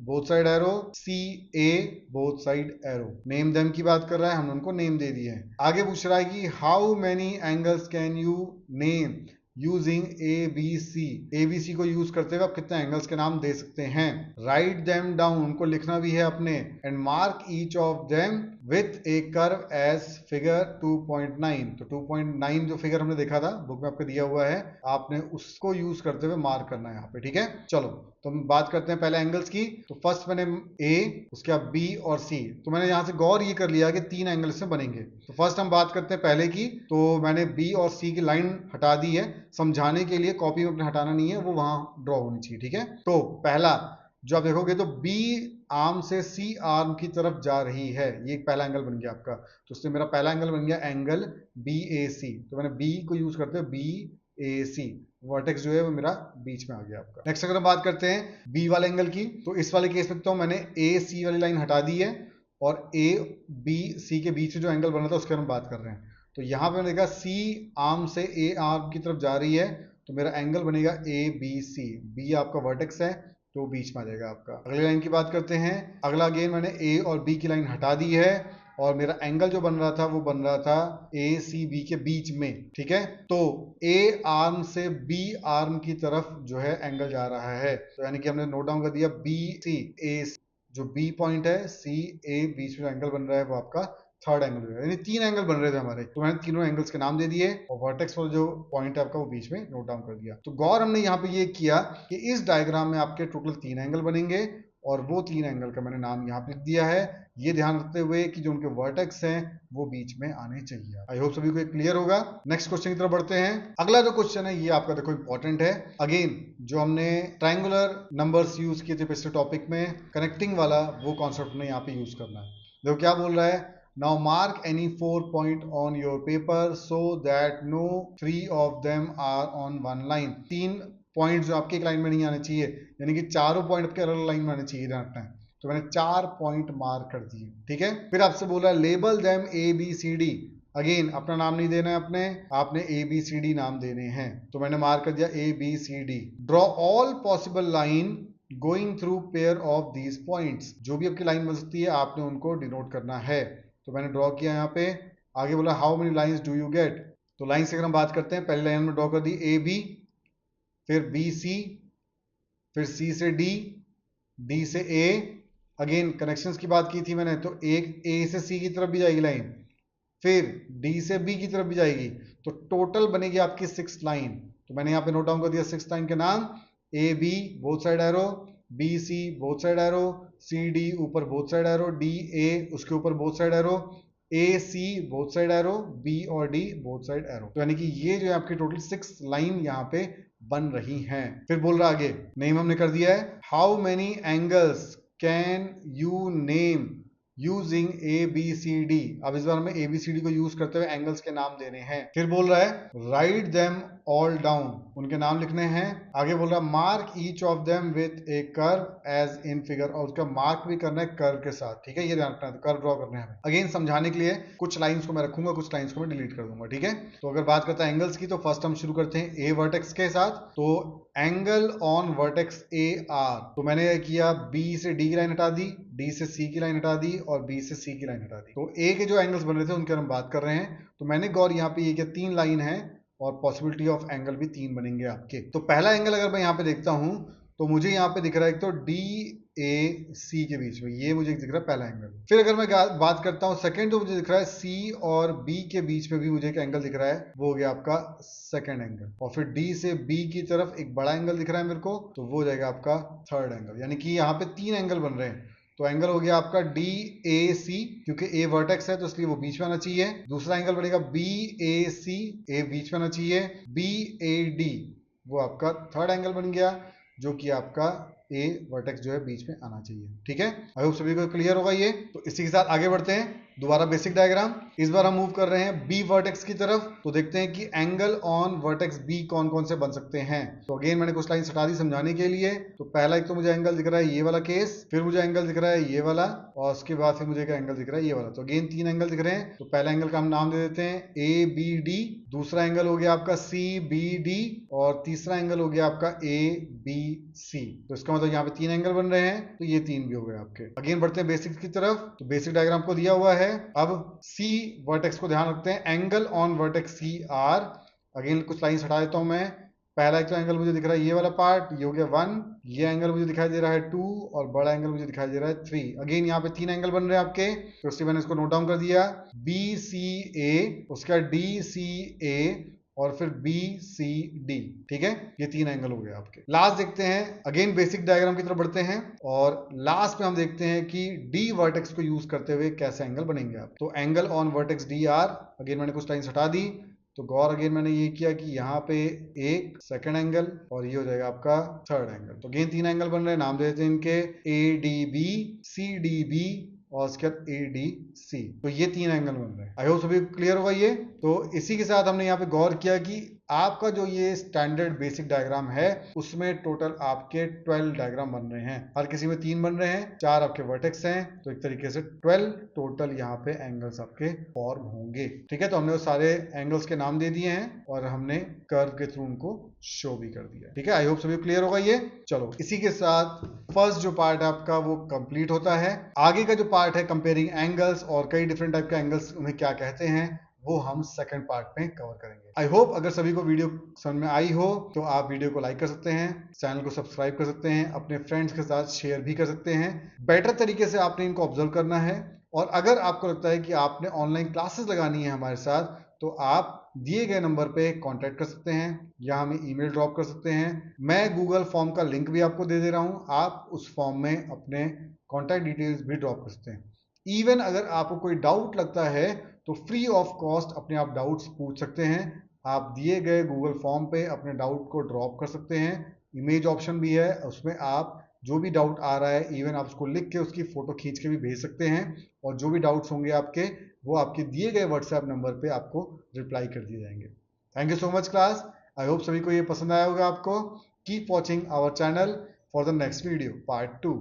both side arrow, C A both side arrow. Name them की बात कर रहा है, हमने उनको नेम दे दिए हैं। आगे पूछ रहा है कि how many angles can you name using A B C, A B C को यूज करते हुए आप कितने एंगल्स के नाम दे सकते हैं। राइट देम डाउन, उनको लिखना भी है अपने, and mark each of them with a curve as figure 2.9। तो 2.9 जो फिगर हमने देखा था बुक में आपको दिया हुआ है, आपने उसको यूज करते हुए मार्क करना है यहाँ पे, ठीक है। चलो तो हम बात करते हैं पहले एंगल्स की। तो फर्स्ट मैंने ए, उसके बाद बी और सी, तो मैंने यहाँ से गौर ये कर लिया कि 3 एंगल से बनेंगे। तो फर्स्ट हम बात करते हैं पहले की, तो मैंने बी और सी की लाइन हटा दी है, समझाने के लिए, कॉपी में अपने हटाना नहीं है, वो वहां ड्रॉ होनी चाहिए, ठीक है। तो पहला जो आप देखोगे तो बी आर्म से सी आर्म की तरफ जा रही है, ये एक पहला एंगल बन गया आपका। तो उससे मेरा पहला एंगल बन गया एंगल बी ए सी। तो मैंने बी को यूज करते हुए बी ए सी, वर्टेक्स जो है वो मेरा बीच में आ गया आपका। नेक्स्ट अगर हम बात करते हैं बी वाले एंगल की, तो इस वाले केस में तो मैंने ए सी वाली लाइन हटा दी है, और ए बी सी के बीच में जो एंगल बना था उसके हम बात कर रहे हैं। तो यहाँ पे मैंने देखा सी आर्म से ए आर्म की तरफ जा रही है, तो मेरा एंगल बनेगा ए बी सी, बी आपका वर्टेक्स है तो बीच में आ जाएगा आपका। अगली लाइन की बात करते हैं। अगला अगेन मैंने ए और बी की लाइन हटा दी है, और मेरा एंगल जो बन रहा था वो बन रहा था ए सी बी के बीच में, ठीक है। तो ए आर्म से बी आर्म की तरफ जो है एंगल जा रहा है, तो यानी कि हमने नोट डाउन कर दिया बी सी ए, जो बी पॉइंट है सी ए बीच में एंगल बन रहा है वो आपका थर्ड एंगल, यानी 3 एंगल बन रहे थे हमारे, तो मैंने तीनों एंगल्स के नाम दे दिए, और वर्टेक्स वाला जो पॉइंट है आपका वो बीच में नोट डाउन कर दिया। तो गौर हमने यहाँ पे ये किया कि इस डायग्राम में आपके टोटल 3 एंगल बनेंगे, और वो 3 एंगल का मैंने नाम यहाँ पे लिख दिया है, ये ध्यान रखते हुए कि जो उनके वर्टेक्स हैं वो बीच में आने चाहिए। आई होप सभी को क्लियर होगा। नेक्स्ट क्वेश्चन की तरफ बढ़ते हैं। अगला जो क्वेश्चन है ये आपका देखो इंपॉर्टेंट है। अगेन जो हमने ट्रायंगुलर नंबर्स यूज किए थे पिछले टॉपिक में, कनेक्टिंग वाला वो कॉन्सेप्ट में यहाँ पे यूज करना है। देखो क्या बोल रहा है, now mark any 4 point on your paper so that no 3 of them are on one line। 3 point जो आपके एक लाइन में नहीं आने चाहिए, यानी कि चारों पॉइंट आपके अलग लाइन में आने चाहिए, ध्यान रखना है। तो मैंने 4 पॉइंट मार्क कर दिए, ठीक है। फिर आपसे बोला label them A B C D. Again अपना नाम नहीं देना है अपने, आपने ए बी सी डी नाम देने हैं। तो मैंने मार्क कर दिया A B C D. Draw all possible line going through pair of these points. जो भी आपकी लाइन बन सकती है आपने उनको डिनोट करना है। तो मैंने ड्रॉ किया यहाँ पे। आगे बोला how many lines do you get. तो लाइन से अगर हम बात करते हैं, पहली लाइन में ड्रॉ कर दी ए बी, फिर बी सी, फिर सी से डी, डी से ए। अगेन कनेक्शंस की बात की थी मैंने, तो एक ए से सी की तरफ भी जाएगी लाइन, फिर डी से बी की तरफ भी जाएगी, तो टोटल बनेगी आपकी 6 लाइन। तो मैंने यहाँ पे नोट डाउन कर दिया 6 लाइन के नाम, A B both side arrow, B C both side arrow, C D ऊपर both side arrow, D A उसके ऊपर both side arrow, A C both side arrow, B और डी बोथ साइड एरो। तो यानी कि ये जो है आपकी टोटल 6 लाइन यहाँ पे बन रही हैं। फिर बोल रहा आगे, नेम हमने कर दिया है, how many angles can you name using A B C D. अब इस बार हमें ए बी सी डी को यूज करते हुए एंगल्स के नाम देने हैं। फिर बोल रहा है राइट देम ऑल डाउन, उनके नाम लिखने हैं। आगे बोल रहा है mark each of them with a curve as in figure, और उसका मार्क भी करना है कर्व के साथ, ठीक है। ये ध्यान रखना है, कर्व ड्रॉ करने हैं हमें। अगेन समझाने के लिए कुछ लाइंस को मैं रखूंगा, कुछ लाइंस को मैं डिलीट कर दूंगा, ठीक है। तो अगर बात करते हैं एंगल्स की, तो फर्स्ट हम शुरू करते हैं ए वर्टेक्स के साथ। तो angle on vertex A R, तो मैंने किया बी से डी की लाइन हटा दी, डी से सी की लाइन हटा दी, और बी से सी की लाइन हटा दी। तो ए के जो एंगल्स बन रहे थे उनके हम बात कर रहे हैं। तो मैंने गौर यहाँ पे ये कि 3 लाइन है, और पॉसिबिलिटी ऑफ एंगल भी 3 बनेंगे आपके। तो पहला एंगल अगर मैं यहाँ पे देखता हूं, तो मुझे यहाँ पे दिख रहा है एक तो डी ए सी के बीच में, ये मुझे दिख रहा है पहला एंगल। फिर अगर मैं बात करता हूँ सेकंड, तो मुझे दिख रहा है सी और बी के बीच में भी मुझे एक एंगल दिख रहा है, वो हो गया आपका सेकंड एंगल। और फिर डी से बी की तरफ एक बड़ा एंगल दिख रहा है मेरे को, तो वो हो जाएगा आपका थर्ड एंगल। यानी कि यहाँ पे 3 एंगल बन रहे हैं। तो एंगल हो गया आपका डी ए सी, क्योंकि ए वर्टेक्स है तो इसलिए वो बीच में आना चाहिए। दूसरा एंगल बनेगा बी ए सी, ए बीच में आना चाहिए। बी ए डी वो आपका थर्ड एंगल बन गया, जो कि आपका ए वर्टेक्स जो है बीच में आना चाहिए, ठीक है। आई होप सभी को क्लियर होगा ये। तो इसी के साथ आगे बढ़ते हैं। दोबारा बेसिक डायग्राम। इस बार हम मूव कर रहे हैं बी वर्टेक्स की तरफ। तो देखते हैं कि एंगल ऑन वर्टेक्स बी कौन कौन से बन सकते हैं। तो अगेन मैंने कुछ लाइन हटा दी समझाने के लिए। तो पहला एक तो मुझे एंगल दिख रहा है ये वाला केस, फिर मुझे एंगल दिख रहा है ये वाला, और उसके बाद फिर मुझे एंगल दिख रहा है ये वाला। तो अगेन 3 एंगल दिख रहे हैं। तो पहला एंगल का हम नाम दे देते हैं ए बी डी, दूसरा एंगल हो गया आपका सी बी डी, और तीसरा एंगल हो गया आपका ए बी सी। तो इसका मतलब यहाँ पे 3 एंगल बन रहे हैं, तो ये 3 भी हो गए आपके। अगेन बढ़ते हैं बेसिक की तरफ। तो बेसिक डायग्राम को दिया हुआ है। अब सी वर्टेक्स को ध्यान रखते हैं, angle on vertex C are. Again कुछ लाइन हटा देता हूं मैं। पहला एक तो एंगल मुझे दिख रहा है ये वाला पार्ट, ये हो गया 1, ये एंगल मुझे दिखाई दे रहा है 2, और बड़ा एंगल मुझे दिखाई दे रहा है 3। अगेन यहाँ पे 3 एंगल बन रहे हैं आपके, तो इसलिए मैंने इसको नोट डाउन कर दिया। बी सी ए, उसका डी सी ए, और फिर बी सी डी। ठीक है, ये 3 एंगल हो गए आपके। लास्ट देखते हैं, अगेन बेसिक डायग्राम की तरफ बढ़ते हैं, और लास्ट में हम देखते हैं कि डी वर्टेक्स को यूज करते हुए कैसे एंगल बनेंगे आप। तो angle on vertex D R, again मैंने कुछ लाइन्स हटा दी। तो गौर अगेन मैंने ये किया कि यहाँ पे एक सेकंड एंगल, और ये हो जाएगा आपका थर्ड एंगल। तो अगेन 3 एंगल बन रहे हैं, नाम दे देते हैं इनके A D B, C D B, और उसके बाद ए डी सी। तो ये 3 एंगल बन रहे हैं। आई होप सभी क्लियर होगा ये। तो इसी के साथ हमने यहाँ पे गौर किया कि आपका जो ये स्टैंडर्ड बेसिक डायग्राम है उसमें टोटल आपके 12 डायग्राम बन रहे हैं। हर किसी में 3 बन रहे हैं, 4 आपके वर्टेक्स हैं, तो एक तरीके से 12 टोटल यहाँ पे एंगल्स आपके फॉर्म होंगे। ठीक है, तो हमने वो सारे एंगल्स के नाम दे दिए हैं और हमने कर्व के थ्रू उनको शो भी कर दिया। ठीक है, आई होप सभी क्लियर होगा ये। चलो, इसी के साथ फर्स्ट जो पार्ट है आपका वो कंप्लीट होता है। आगे का जो पार्ट है कंपेयरिंग एंगल्स और कई डिफरेंट टाइप के एंगल्स उन्हें क्या कहते हैं, वो हम सेकंड पार्ट में कवर करेंगे। आई होप अगर सभी को वीडियो समझ में आई हो तो आप वीडियो को लाइक कर सकते हैं, चैनल को सब्सक्राइब कर सकते हैं, अपने फ्रेंड्स के साथ शेयर भी कर सकते हैं। बेटर तरीके से आपने इनको ऑब्जर्व करना है, और अगर आपको लगता है कि आपने ऑनलाइन क्लासेस लगानी है हमारे साथ, तो आप दिए गए नंबर पे कांटेक्ट कर सकते हैं या हमें ईमेल ड्रॉप कर सकते हैं। मैं गूगल फॉर्म का लिंक भी आपको दे रहा हूं, आप उस फॉर्म में अपने कॉन्टैक्ट डिटेल्स भी ड्रॉप कर सकते हैं। इवन अगर आपको कोई डाउट लगता है तो फ्री ऑफ कॉस्ट अपने आप डाउट्स पूछ सकते हैं। आप दिए गए गूगल फॉर्म पे अपने डाउट को ड्रॉप कर सकते हैं। इमेज ऑप्शन भी है, उसमें आप जो भी डाउट आ रहा है इवन आप उसको लिख के उसकी फोटो खींच के भी भेज सकते हैं, और जो भी डाउट्स होंगे आपके वो आपके दिए गए व्हाट्सएप नंबर पे आपको रिप्लाई कर दिए जाएंगे। Thank you so much class. I hope सभी को ये पसंद आया होगा आपको। Keep watching our channel for the next video part 2।